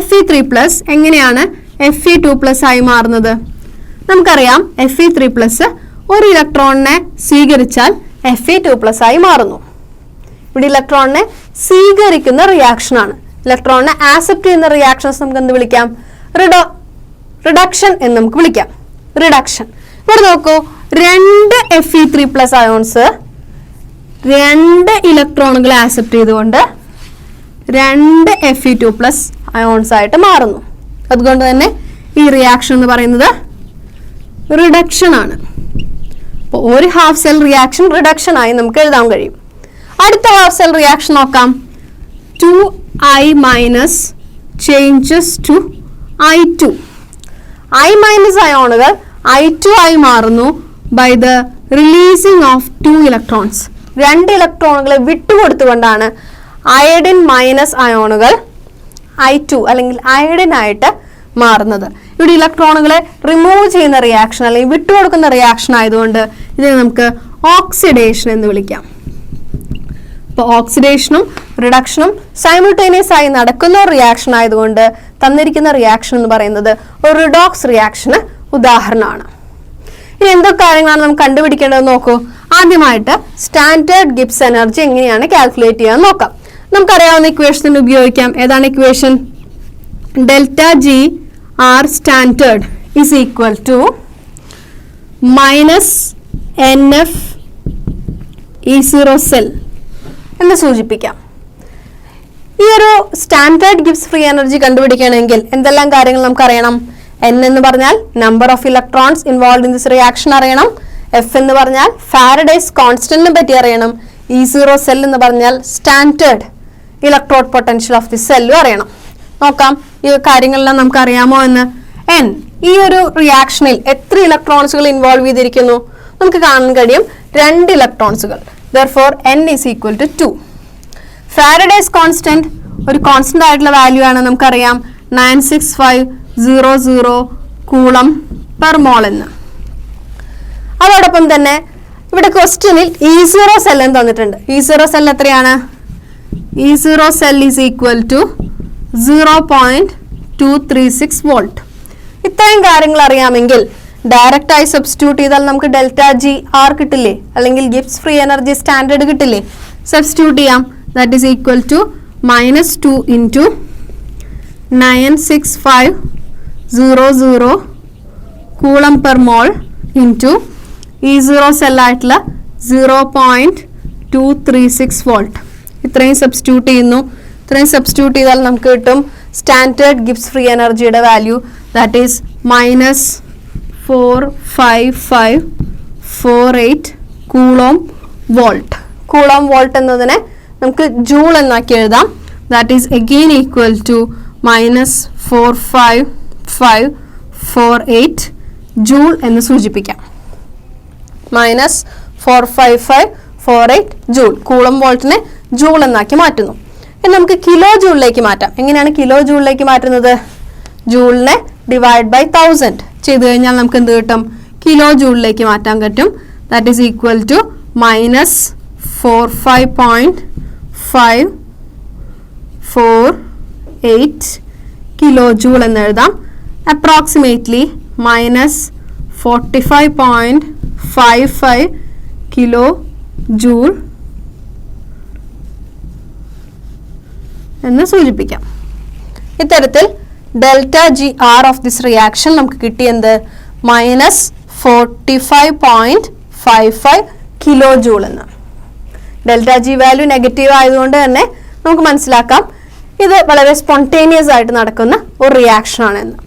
Fe3+ എങ്ങനെയാണ് Fe2+ ആയി മാറുന്നത്? നമുക്കറിയാം Fe3+ ഒരു ഇലക്ട്രോണിനെ സ്വീകരിച്ചാൽ Fe2+ ആയി മാറുന്നു. ഇവിടെ ഇലക്ട്രോണിനെ സ്വീകരിക്കുന്ന റിയാക്ഷനാണ്. ഇലക്ട്രോണിനെ ആക്സെപ്റ്റ് ചെയ്യുന്ന റിയാക്ഷൻസ് നമുക്ക് എന്ത് വിളിക്കാം? റിഡക്ഷൻ എന്ന് നമുക്ക് വിളിക്കാം. റിഡക്ഷൻ. ഇവിടെ നോക്കൂ, 2 Fe3+ അയോൺസ് 2 ഇലക്ട്രോണുകളെ ആക്സെപ്റ്റ് ചെയ്തുകൊണ്ട് 2 Fe2+ അയോൺസ് ആയിട്ട് മാറുന്നു. അതുകൊണ്ട് തന്നെ ഈ റിയാക്ഷൻ എന്ന് പറയുന്നത് റിഡക്ഷൻ ആണ്. അപ്പോൾ ഒരു ഹാഫ് സെൽ റിയാക്ഷൻ റിഡക്ഷൻ ആയി നമുക്ക് എഴുതാൻ കഴിയും. അടുത്ത ഹാഫ് സെൽ റിയാക്ഷൻ നോക്കാം. 2I- changes to I2. I- അയോണുകൾ I2 ആയി മാറുന്നു by the releasing of 2 electrons. 2 ഇലക്ട്രോണുകളെ വിട്ടുകൊടുത്തുകൊണ്ടാണ് അയഡിൻ മൈനസ് അയോണുകൾ I2 അല്ലെങ്കിൽ അയഡിനായിട്ട് മാറുന്നത്. ഇവിടെ ഇലക്ട്രോണുകളെ റിമൂവ് ചെയ്യുന്ന റിയാക്ഷൻ അല്ലെങ്കിൽ വിട്ടുകൊടുക്കുന്ന റിയാക്ഷൻ ആയതുകൊണ്ട് ഇതിനെ നമുക്ക് ഓക്സിഡേഷൻ എന്ന് വിളിക്കാം. അപ്പോൾ ഓക്സിഡേഷനും റിഡക്ഷനും സൈമിൾട്ടേനിയസ് ആയി നടക്കുന്ന ഒരു റിയാക്ഷൻ ആയതുകൊണ്ട് തന്നിരിക്കുന്ന റിയാക്ഷൻ എന്ന് പറയുന്നത് ഒരു റിഡോക്സ് റിയാക്ഷന് ഉദാഹരണമാണ്. ഇനി എന്തൊക്കെ കാര്യങ്ങളാണ് നമുക്ക് കണ്ടുപിടിക്കേണ്ടത് നോക്കൂ. ആദ്യമായിട്ട് സ്റ്റാൻഡേർഡ് ഗിബ്സ് എനർജി എങ്ങനെയാണ് കാൽക്കുലേറ്റ് ചെയ്യാൻ നോക്കാം. നമുക്കറിയാവുന്ന ഇക്വേഷൻ ഉപയോഗിക്കാം. ഏതാണ് equation? ∆G R standard is equal to minus NfE0 cell എന്ന് സൂചിപ്പിക്കാം. ഈ ഒരു സ്റ്റാൻഡേർഡ് ഗിബ്സ് ഫ്രീ എനർജി കണ്ടുപിടിക്കണമെങ്കിൽ എന്തെല്ലാം കാര്യങ്ങൾ നമുക്ക് അറിയണം? N എന്ന് പറഞ്ഞാൽ number of electrons involve in this reaction അറിയണം. F എന്ന് പറഞ്ഞാൽ ഫാരഡേസ് കോൺസ്റ്റന്റിനെ പറ്റി അറിയണം. E0 സെൽ എന്ന് പറഞ്ഞാൽ standard electrode potential of the സെല്ലും അറിയണം. നോക്കാം ഈ കാര്യങ്ങളെല്ലാം നമുക്ക് അറിയാമോ എന്ന്. N ഈ ഒരു റിയാക്ഷനിൽ എത്ര ഇലക്ട്രോൺസുകൾ ഇൻവോൾവ് ചെയ്തിരിക്കുന്നു? നമുക്ക് കാണാൻ കഴിയും 2 ഇലക്ട്രോൺസുകൾ. Therefore N is equal to 2. Faraday's constant ഒരു കോൺസ്റ്റന്റ് ആയിട്ടുള്ള വാല്യൂ ആണ്, നമുക്കറിയാം 96500 കൂളം പെർ മോൾ എന്ന്. അതോടൊപ്പം തന്നെ ഇവിടെ ക്വസ്റ്റ്യനിൽ E0 സെൽ എന്ന് തന്നിട്ടുണ്ട്. E0 സെൽ എത്രയാണ്? E0 cell is equal to 0.236 volt. ഇത്രയും കാര്യങ്ങൾ അറിയാമെങ്കിൽ ഡയറക്റ്റ് ആയി സബ്സ്റ്റിറ്റ്യൂട്ട് ചെയ്താൽ നമുക്ക് ΔGR കിട്ടില്ലേ, അല്ലെങ്കിൽ ഗിബ്സ് ഫ്രീ എനർജി സ്റ്റാൻഡേർഡ് കിട്ടില്ലേ? സബ്സ്റ്റിറ്റ്യൂട്ട് ചെയ്യാം. That is equal to -2 into 96500 coulomb per mole into E0 cell ആയിട്ടുള്ള 0.236 വോൾട്ട്. ഇത്രയും സബ്സ്റ്റിറ്റ്യൂട്ട് ചെയ്യുന്നു. ഇത്രയും സബ്സ്റ്റിറ്റ്യൂട്ട് ചെയ്താൽ നമുക്ക് കിട്ടും സ്റ്റാൻഡേർഡ് ഗിബ്സ് ഫ്രീ എനർജിയുടെ value. That is -45548 coulomb volt. Coulomb volt എന്നതിനെ നമുക്ക് ജൂൾ എന്നാക്കി എഴുതാം. That is again equal to -45548 joule എന്ന് സൂചിപ്പിക്കാം. -45548 ജൂൾ. കൂളം വോൾട്ടിനെ ജൂൾ എന്നാക്കി മാറ്റുന്നു. ഇനി നമുക്ക് കിലോ ജൂളിലേക്ക് മാറ്റാം. എങ്ങനെയാണ് കിലോ ജൂളിലേക്ക് മാറ്റുന്നത്? ജൂളിനെ ഡിവൈഡ് ബൈ 1000 ചെയ്ത് കഴിഞ്ഞാൽ നമുക്ക് എന്ത് കിട്ടും? കിലോ ജൂളിലേക്ക് മാറ്റാൻ പറ്റും. That is equal to -45.548 kilo joule എന്ന് എഴുതാം. അപ്രോക്സിമേറ്റ്ലി -45.55 കിലോ ജൂൾ എന്ന് സൂചിപ്പിക്കാം. ഇത്തരത്തിൽ ΔGR ഓഫ് ദിസ് റിയാക്ഷൻ നമുക്ക് കിട്ടിയത് -45.55 കിലോ ജൂൾ എന്ന്. ΔG വാല്യൂ നെഗറ്റീവ് ആയതുകൊണ്ട് തന്നെ നമുക്ക് മനസ്സിലാക്കാം ഇത് വളരെ സ്പോണ്ടേനിയസ് ആയിട്ട് നടക്കുന്ന ഒരു റിയാക്ഷൻ ആണെന്ന്.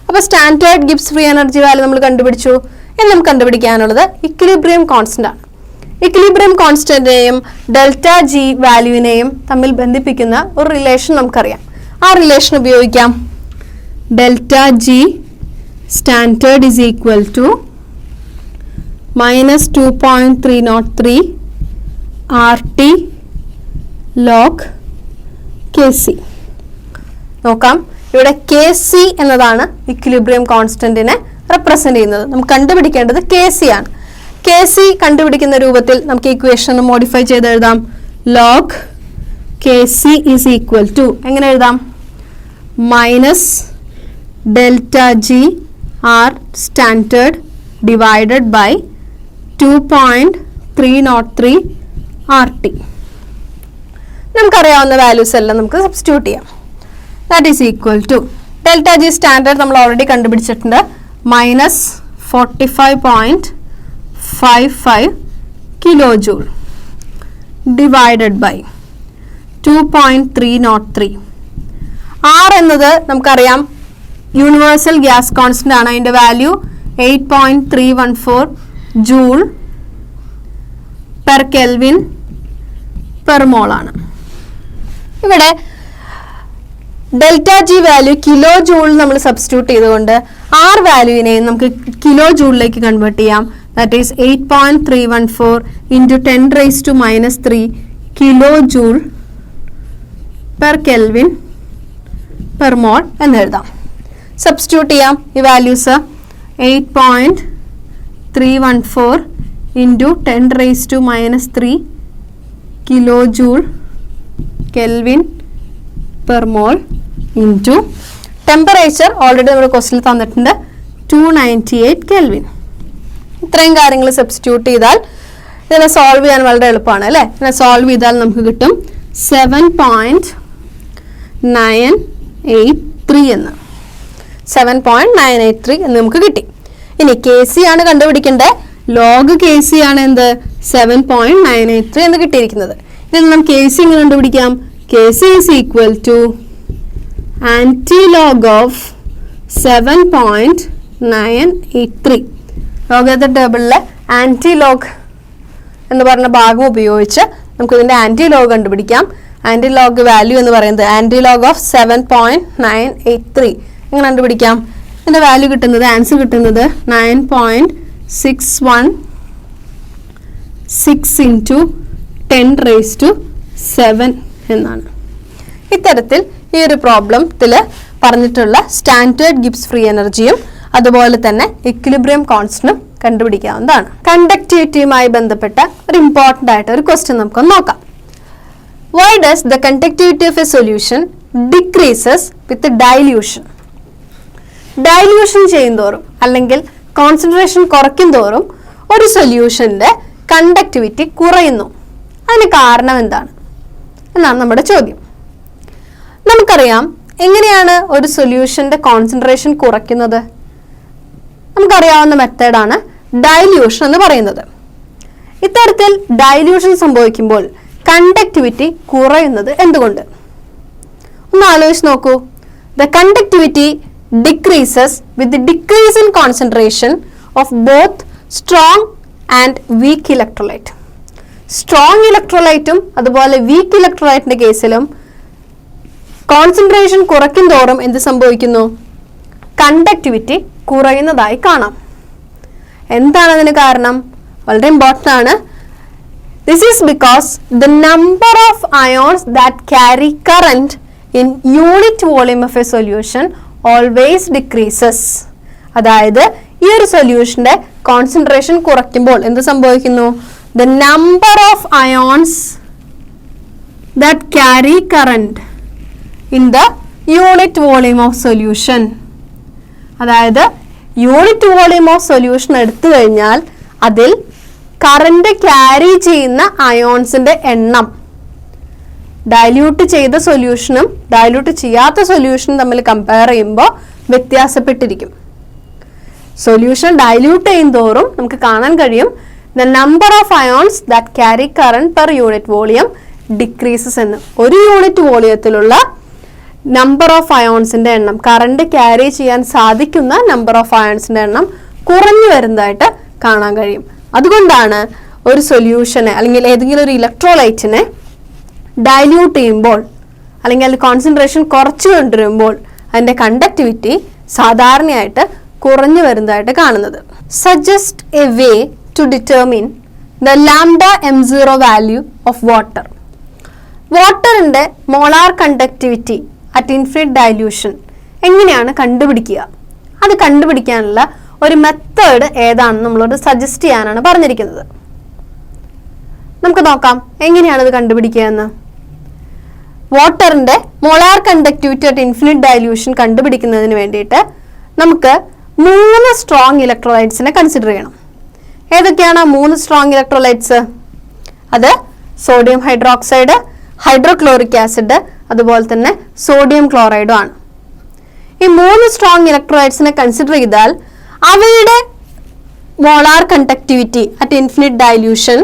അപ്പോൾ standard Gibbs free energy value നമ്മൾ കണ്ടുപിടിച്ചു. ഇനി നമുക്ക് കണ്ടുപിടിക്കാനുള്ളത് ഇക്വിലിബ്രിയം കോൺസ്റ്റന്റ് ആണ്. ഇക്വിലിബ്രിയം കോൺസ്റ്റന്റിനെയും ΔG വാല്യൂവിനെയും തമ്മിൽ ബന്ധിപ്പിക്കുന്ന ഒരു റിലേഷൻ നമുക്കറിയാം. ആ റിലേഷൻ ഉപയോഗിക്കാം. ΔG standard is equal to -2.303 RT log Kc. നോക്കാം, ഇവിടെ Kc എന്നതാണ് ഇക്വിലിബ്രിയം കോൺസ്റ്റന്റിനെ റെപ്രസെന്റ് ചെയ്യുന്നത്. നമുക്ക് കണ്ടുപിടിക്കേണ്ടത് Kc ആണ്. Kc കണ്ടുപിടിക്കുന്ന രൂപത്തിൽ നമുക്ക് ഇക്വേഷൻ മോഡിഫൈ ചെയ്ത് എഴുതാം. Log Kc is equal to എങ്ങനെ എഴുതാം? -ΔGR standard divided by 2.303 RT. നമുക്കറിയാവുന്ന വാല്യൂസ് എല്ലാം നമുക്ക് സബ്സ്റ്റിറ്റ്യൂട്ട് ചെയ്യാം. That is equal to ΔG standard നമ്മൾ ഓൾറെഡി കണ്ടുപിടിച്ചിട്ടുണ്ട്. -45.55 kilo joule divided by 2.303. R എന്നത് നമുക്കറിയാം യൂണിവേഴ്സൽ ഗ്യാസ് കോൺസ്റ്റന്റ് ആണ്. അതിൻ്റെ value 8.314 joule per kelvin per mole ആണ്. ഇവിടെ ΔG വാല്യൂ കിലോ ജൂൾ നമ്മൾ സബ്സ്റ്റിറ്റ്യൂട്ട് ചെയ്തുകൊണ്ട് R വാല്യൂവിനെയും നമുക്ക് കിലോ ജൂളിലേക്ക് കൺവേർട്ട് ചെയ്യാം. That is 8.314 into 10⁻³ kilo joule per kelvin per മോൾ എന്ന് എഴുതാം. സബ്സ്റ്റിറ്റ്യൂട്ട് ചെയ്യാം ഈ values. 8.314 into 10⁻³ kilo joule kelvin per mole into temperature already നമ്മുടെ ക്വസ്റ്റിൽ തന്നിട്ടുണ്ട് 298 കെൽവിൻ. ഇത്രയും കാര്യങ്ങൾ സബ്സ്റ്റിറ്റ്യൂട്ട് ചെയ്താൽ ഇതിനെ സോൾവ് ചെയ്യാൻ വളരെ എളുപ്പമാണ് അല്ലേ? ഇതിനെ സോൾവ് ചെയ്താൽ നമുക്ക് കിട്ടും 7.983 എന്ന്. 7.983 എന്ന് നമുക്ക് കിട്ടി. ഇനി Kc ആണ് കണ്ടുപിടിക്കേണ്ടത്. ലോഗ് കെ സി ആണ് എന്ത് 7.983 എന്ന് കിട്ടിയിരിക്കുന്നത്. ഇതിൽ നമുക്ക് കെ സി എങ്ങനെ കണ്ടുപിടിക്കാം? K C is equal to antilog of 7.983. Logarithm ടേബിളിലെ ആന്റിലോഗ് എന്ന് പറഞ്ഞ ഭാഗം ഉപയോഗിച്ച് നമുക്ക് ഇതിന്റെ ആന്റിലോഗ് കണ്ടുപിടിക്കാം. ആന്റിലോഗ് വാല്യൂ എന്ന് പറയുന്നത് ആന്റിലോഗ് ഓഫ് 7.983 എങ്ങനെ കണ്ടുപിടിക്കാം? ഇതിന്റെ വാല്യൂ കിട്ടുന്നത്, ആൻസർ കിട്ടുന്നത് 9.616 into 10⁻7 എന്നാണ്. ഇത്തരത്തിൽ ഈ ഒരു പ്രോബ്ലത്തിൽ പറഞ്ഞിട്ടുള്ള സ്റ്റാൻഡേർഡ് ഗിബ്സ് ഫ്രീ എനർജിയും അതുപോലെ തന്നെ ഇക്വിലിബ്രിയം കോൺസ്റ്റന്റും കണ്ടുപിടിക്കാവുന്നതാണ്. കണ്ടക്ടിവിറ്റിയുമായി ബന്ധപ്പെട്ട ഒരു ഇമ്പോർട്ടൻ്റ് ആയിട്ട് ഒരു ക്വസ്റ്റ്യൻ നമുക്കൊന്ന് നോക്കാം. Why does the conductivity of a solution decreases with dilution? Dilution ചെയ്യുന്തോറും അല്ലെങ്കിൽ കോൺസെൻട്രേഷൻ കുറയ്ക്കും തോറും ഒരു സൊല്യൂഷന്റെ കണ്ടക്ടിവിറ്റി കുറയുന്നു. അതിന് കാരണം എന്താണ് എന്നാണ് നമ്മുടെ ചോദ്യം. നമുക്കറിയാം എങ്ങനെയാണ് ഒരു സൊല്യൂഷന്റെ കോൺസെൻട്രേഷൻ കുറയ്ക്കുന്നത്. നമുക്കറിയാവുന്ന മെത്തേഡാണ് ഡൈല്യൂഷൻ എന്ന് പറയുന്നത്. ഇത്തരത്തിൽ ഡൈല്യൂഷൻ സംഭവിക്കുമ്പോൾ കണ്ടക്ടിവിറ്റി കുറയുന്നത് എന്തുകൊണ്ട്? ഒന്ന് ആലോചിച്ച് നോക്കൂ. The conductivity decreases with the decrease in concentration of both strong and weak electrolyte. Strong ഇലക്ട്രോലൈറ്റും അതുപോലെ വീക്ക് ഇലക്ട്രോലൈറ്റിന്റെ കേസിലും കോൺസെൻട്രേഷൻ കുറയ്ക്കും തോറും എന്ത് സംഭവിക്കുന്നു? കണ്ടക്ടിവിറ്റി കുറയുന്നതായി കാണാം. എന്താണ് അതിന് കാരണം? വളരെ ഇമ്പോർട്ടൻ്റ് ആണ്. This is because the number of ions that carry current in unit volume of a solution always decreases. അതായത് ഈ ഒരു സൊല്യൂഷന്റെ കോൺസെൻട്രേഷൻ കുറയ്ക്കുമ്പോൾ എന്ത് സംഭവിക്കുന്നു? The number of ions that carry current in the unit volume of solution. അതായത് unit volume of solution എടുത്തു കഴിഞ്ഞാൽ അതിൽ കറന്റ് ക്യാരി ചെയ്യുന്ന അയോൺസിന്റെ എണ്ണം ഡൈല്യൂട്ട് ചെയ്ത സൊല്യൂഷനും ഡൈല്യൂട്ട് ചെയ്യാത്ത സൊല്യൂഷനും തമ്മിൽ കമ്പയർ ചെയ്യുമ്പോൾ വ്യത്യാസപ്പെട്ടിരിക്കും. സൊല്യൂഷൻ ഡൈല്യൂട്ട് ചെയ്യുന്തോറും നമുക്ക് കാണാൻ കഴിയും the number of ions that carry current per unit volume decreases എന്ന്. ഒരു യൂണിറ്റ് വോളിയത്തിലുള്ള നമ്പർ ഓഫ് അയോൺസിന്റെ എണ്ണം, കറണ്ട് ക്യാരി ചെയ്യാൻ സാധിക്കുന്ന നമ്പർ ഓഫ് അയോൺസിന്റെ എണ്ണം കുറഞ്ഞു വരുന്നതായിട്ട് കാണാൻ കഴിയും. അതുകൊണ്ടാണ് ഒരു സൊല്യൂഷനെ അല്ലെങ്കിൽ ഏതെങ്കിലും ഒരു ഇലക്ട്രോലൈറ്റിനെ ഡൈല്യൂട്ട് ചെയ്യുമ്പോൾ അല്ലെങ്കിൽ അതിൽ കോൺസെൻട്രേഷൻ കുറച്ചു കൊണ്ടുവരുമ്പോൾ അതിന്റെ കണ്ടക്ടിവിറ്റി സാധാരണയായിട്ട് കുറഞ്ഞു വരുന്നതായിട്ട് കാണുന്നത്. Suggest a way to determine the lambda m0 value of water. വാട്ടറിന്റെ molar conductivity at infinite dilution എങ്ങനെയാണ് കണ്ടുപിടിക്കുക? അത് കണ്ടുപിടിക്കാനുള്ള ഒരു മെത്തേഡ് ഏതാണെന്ന് നമ്മളോട് സജസ്റ്റ് ചെയ്യാനാണ് പറഞ്ഞിരിക്കുന്നത്. നമുക്ക് നോക്കാം എങ്ങനെയാണ് അത് കണ്ടുപിടിക്കുക എന്ന്. വാട്ടറിന്റെ molar conductivity at infinite dilution കണ്ടുപിടിക്കുന്നതിന് വേണ്ടിയിട്ട് നമുക്ക് 3 സ്ട്രോങ് ഇലക്ട്രോലൈറ്റ്സിനെ കൺസിഡർ ചെയ്യണം. ഏതൊക്കെയാണ് 3 സ്ട്രോങ് ഇലക്ട്രോലൈറ്റ്സ്? അത് സോഡിയം ഹൈഡ്രോക്സൈഡ്, ഹൈഡ്രോക്ലോറിക് ആസിഡ്, അതുപോലെ തന്നെ സോഡിയം ക്ലോറൈഡും ആണ്. ഈ 3 സ്ട്രോങ് ഇലക്ട്രോലൈറ്റ്സിനെ കൺസിഡർ ചെയ്താൽ അവയുടെ molar conductivity at infinite dilution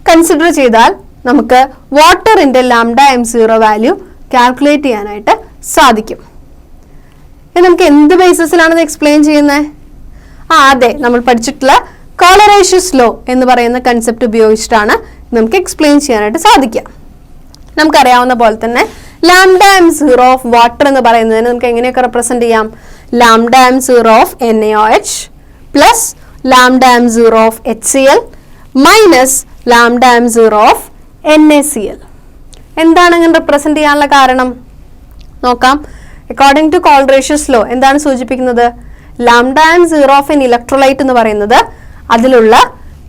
consider ചെയ്താൽ നമുക്ക് വാട്ടറിന്റെ ലാംഡ m0 വാല്യൂ കാൽക്കുലേറ്റ് ചെയ്യാനായിട്ട് സാധിക്കും. ഇത് നമുക്ക് എന്ത് ബേസിസിലാണ് ഇത് എക്സ്പ്ലെയിൻ ചെയ്യുന്നത്? അതെ, നമ്മൾ പഠിച്ചിട്ടുള്ള കോളറേഷ്യസ് ലോ എന്ന് പറയുന്ന കൺസെപ്റ്റ് ഉപയോഗിച്ചിട്ടാണ് നമുക്ക് എക്സ്പ്ലെയിൻ ചെയ്യാനായിട്ട് സാധിക്കുക. നമുക്കറിയാവുന്ന പോലെ തന്നെ ലാംഡ m0 ഓഫ് വാട്ടർ എന്ന് പറയുന്നതിന് നമുക്ക് എങ്ങനെയൊക്കെ റെപ്രസെന്റ് ചെയ്യാം? Lambda m0 of NaOH plus lambda m0 of HCl minus lambda m0 of NaCl. എന്താണ് അങ്ങനെ റെപ്രസെന്റ് ചെയ്യാനുള്ള കാരണം? നോക്കാം. അക്കോർഡിംഗ് ടു കോളറേഷ്യസ് ലോ എന്താണ് സൂചിപ്പിക്കുന്നത്? Lambda m0 of N electrolyte എന്ന് പറയുന്നത് അതിലുള്ള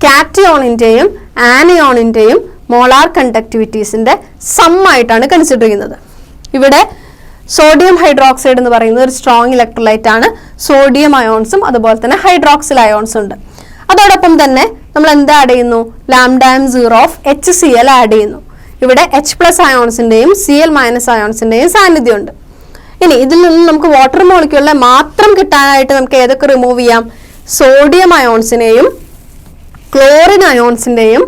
കാറ്റയോണിന്റെയും ആനയോണിന്റെയും മോളാർ കണ്ടക്ടിവിറ്റീസിന്റെ സം ആയിട്ടാണ് കൺസിഡർ ചെയ്യുന്നത്. ഇവിടെ സോഡിയം ഹൈഡ്രോക്സൈഡ് എന്ന് പറയുന്നത് ഒരു സ്ട്രോങ് ഇലക്ട്രോലൈറ്റ് ആണ്. സോഡിയം അയോൺസും അതുപോലെ തന്നെ ഹൈഡ്രോക്സിൽ അയോൺസും ഉണ്ട്. അതോടൊപ്പം തന്നെ നമ്മൾ എന്ത് ആഡ് ചെയ്യുന്നു? Lambda m0 of HCl add ചെയ്യുന്നു. ഇവിടെ H+ അയോൺസിന്റെയും Cl- അയോൺസിന്റെയും സാന്നിധ്യമുണ്ട്. ഇനി ഇതിൽ നിന്ന് നമുക്ക് വാട്ടർ മോളിക്യൂളിനെ മാത്രം കിട്ടാനായിട്ട് നമുക്ക് ഏതൊക്കെ റിമൂവ് ചെയ്യാം? സോഡിയം അയോൺസിനെയും ക്ലോറിൻ അയോൺസിൻ്റെയും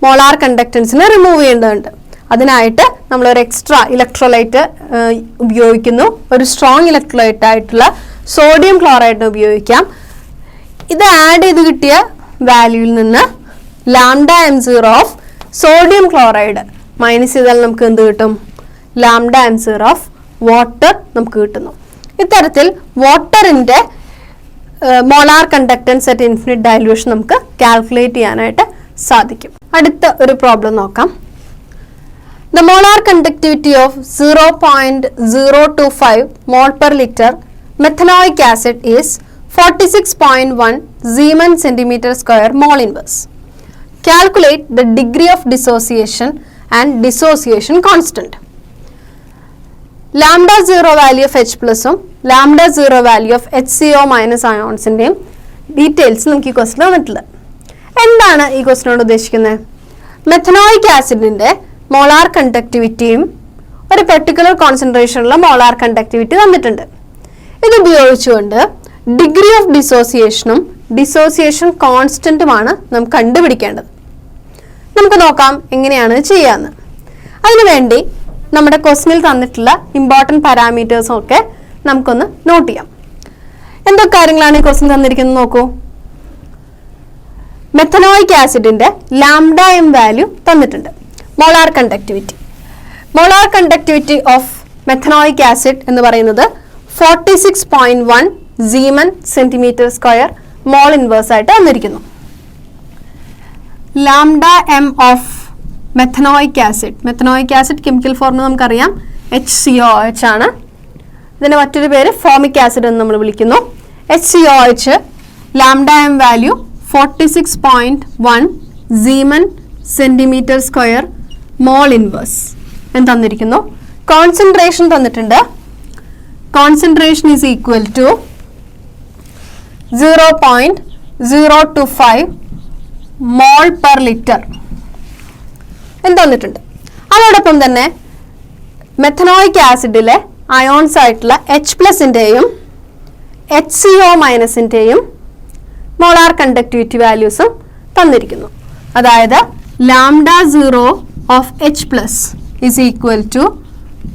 മോളാർ കണ്ടക്റ്റൻസിനെ റിമൂവ് ചെയ്യേണ്ടതുണ്ട്. അതിനായിട്ട് നമ്മളൊരു എക്സ്ട്രാ ഇലക്ട്രോലൈറ്റ് ഉപയോഗിക്കുന്നു. ഒരു സ്ട്രോങ് ഇലക്ട്രോലൈറ്റ് ആയിട്ടുള്ള സോഡിയം ക്ലോറൈഡിനെ ഉപയോഗിക്കാം. ഇത് ആഡ് ചെയ്ത് കിട്ടിയ വാല്യൂവിൽ നിന്ന് λm0 of sodium chloride minus ചെയ്താൽ നമുക്ക് എന്ത് കിട്ടും? λm0 ഓഫ് വാട്ടർ നമുക്ക് കിട്ടുന്നു. ഇത്തരത്തിൽ വാട്ടറിൻ്റെ molar conductance at infinite dilution നമുക്ക് കാൽക്കുലേറ്റ് ചെയ്യാനായിട്ട് സാധിക്കും. അടുത്ത ഒരു പ്രോബ്ലം നോക്കാം. The molar conductivity of 0.025 mol per liter methanoic acid is 46.1 Siemens centimeter square mol inverse. Calculate the degree of dissociation and dissociation constant. Lambda 0 value of H plusum, lambda 0 value of HCO minus ionsന്റെയും details നമുക്ക് ഈ question വന്നിട്ടില്ല. എന്താണ് ഈ ക്വസ്റ്റ്യനോട് ഉദ്ദേശിക്കുന്നത്? Methanoic ആസിഡിന്റെ molar കണ്ടക്ടിവിറ്റിയും ഒരു particular കോൺസെൻട്രേഷനുള്ള molar conductivity തന്നിട്ടുണ്ട്. ഇത് ഉപയോഗിച്ചുകൊണ്ട് ഡിഗ്രി ഓഫ് ഡിസോസിയേഷനും ഡിസോസിയേഷൻ കോൺസ്റ്റന്റുമാണ് നാം കണ്ടുപിടിക്കേണ്ടത്. നമുക്ക് നോക്കാം എങ്ങനെയാണ് ചെയ്യാന്ന്. അതിനുവേണ്ടി നമ്മുടെ ക്വസ്റ്റ്യനിൽ തന്നിട്ടുള്ള ഇമ്പോർട്ടൻറ്റ് പാരാമീറ്റേഴ്സും ഒക്കെ നമുക്കൊന്ന് നോട്ട് ചെയ്യാം. എന്തൊക്കെ കാര്യങ്ങളാണ് ഈ ക്വസ്റ്റ്യൻ തന്നിരിക്കുന്നത് നോക്കൂ. മെഥനോയിക് ആസിഡിന്റെ λm വാല്യൂ തന്നിട്ടുണ്ട്. Molar conductivity of methanoic acid എന്ന് പറയുന്നത് 46.1 siemens centimetre square mole inverse ആയിട്ട് വന്നിരിക്കുന്നു. λm of methanoic acid chemical formula നമുക്കറിയാം, HCOH ആണ്. ഇതിന്റെ മറ്റൊരു പേര് ഫോമിക് ആസിഡ് എന്ന് നമ്മൾ വിളിക്കുന്നു. HCOH λm value 46.1 siemens centimetre square mole inverse എന്ന് തന്നിരിക്കുന്നു. കോൺസെൻട്രേഷൻ തന്നിട്ടുണ്ട്. Concentration is equal to 0.025 mole per litre എന്ന് തന്നിട്ടുണ്ട്. അതോടൊപ്പം തന്നെ മെഥനോയിക് ആസിഡിലെ അയോൺസ് ആയിട്ടുള്ള H+ന്റെയും HCO മൈനസിന്റെയും മോളാർ കണ്ടക്ടിവിറ്റി വാല്യൂസും തന്നിരിക്കുന്നു. അതായത് λ0 of H plus is equal to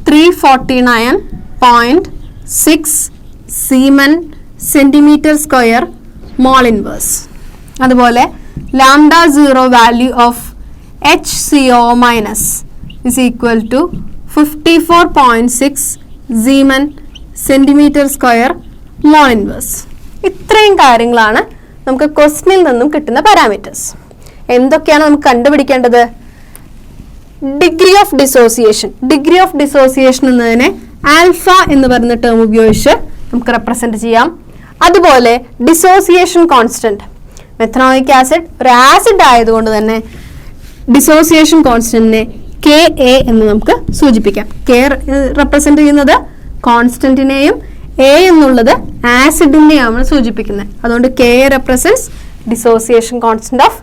349.6 Siemen centimeter square mol inverse. അതുപോലെ λ0 value of HCO minus is equal to 54.6 Siemen centimeter square mol inverse. ഇത്രയും കാര്യങ്ങളാണ് നമുക്ക് ക്വസ്റ്റ്യനിൽ നിന്നും കിട്ടുന്ന പാരാമീറ്റേഴ്സ്. എന്തൊക്കെയാണ് നമുക്ക് കണ്ടുപിടിക്കേണ്ടത്? ഡിഗ്രി ഓഫ് ഡിസോസിയേഷൻ എന്നതിനെ ആൽഫ എന്ന് പറയുന്ന ടേം ഉപയോഗിച്ച് നമുക്ക് റെപ്രസെന്റ് ചെയ്യാം. അതുപോലെ ഡിസോസിയേഷൻ കോൺസ്റ്റന്റ്, മെഥനോയിക് ആസിഡ് ഒരു ആസിഡ് ആയതുകൊണ്ട് തന്നെ ഡിസോസിയേഷൻ കോൺസ്റ്റന്റിനെ KA എന്ന് നമുക്ക് സൂചിപ്പിക്കാം. K റെപ്രസെന്റ് ചെയ്യുന്നത് കോൺസ്റ്റന്റിനെയും A എന്നുള്ളത് ആസിഡിനെയാണ് സൂചിപ്പിക്കുന്നത്. അതുകൊണ്ട് KA represents dissociation constant of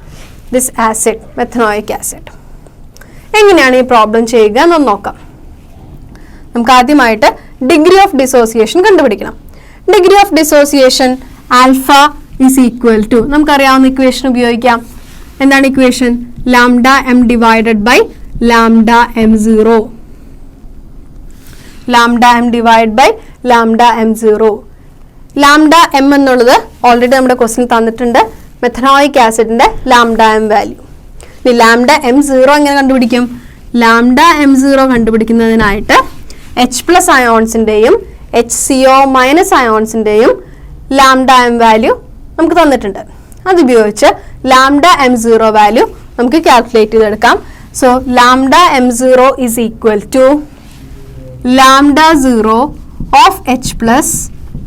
this acid, methanoic acid. എങ്ങനെയാണ് ഈ പ്രോബ്ലം ചെയ്യുക എന്ന് നോക്കാം. നമുക്ക് ആദ്യമായിട്ട് ഡിഗ്രി ഓഫ് ഡിസോസിയേഷൻ കണ്ടുപിടിക്കണം. Degree of dissociation alpha is equal to, നമുക്കറിയാവുന്ന ഇക്വേഷൻ ഉപയോഗിക്കാം. എന്താണ് equation? λm divided by λm0. λm divide by λm0. λm എന്നുള്ളത് ഓൾറെഡി നമ്മുടെ ക്വസ്റ്റ്യൻ തന്നിട്ടുണ്ട്. മെഥനോയിക് ആസിഡിന്റെ λm വാല്യൂ. λm0 എങ്ങനെ കണ്ടുപിടിക്കും? λm0 കണ്ടുപിടിക്കുന്നതിനായിട്ട് H+ അയോൺസിന്റെയും HCO മൈനസ് അയോൺസിന്റെയും λm വാല്യൂ നമുക്ക് തന്നിട്ടുണ്ട്. അതുപയോഗിച്ച് λm0 വാല്യൂ നമുക്ക് കാൽക്കുലേറ്റ് ചെയ്തെടുക്കാം. So λm0 is equal to λ0 of H+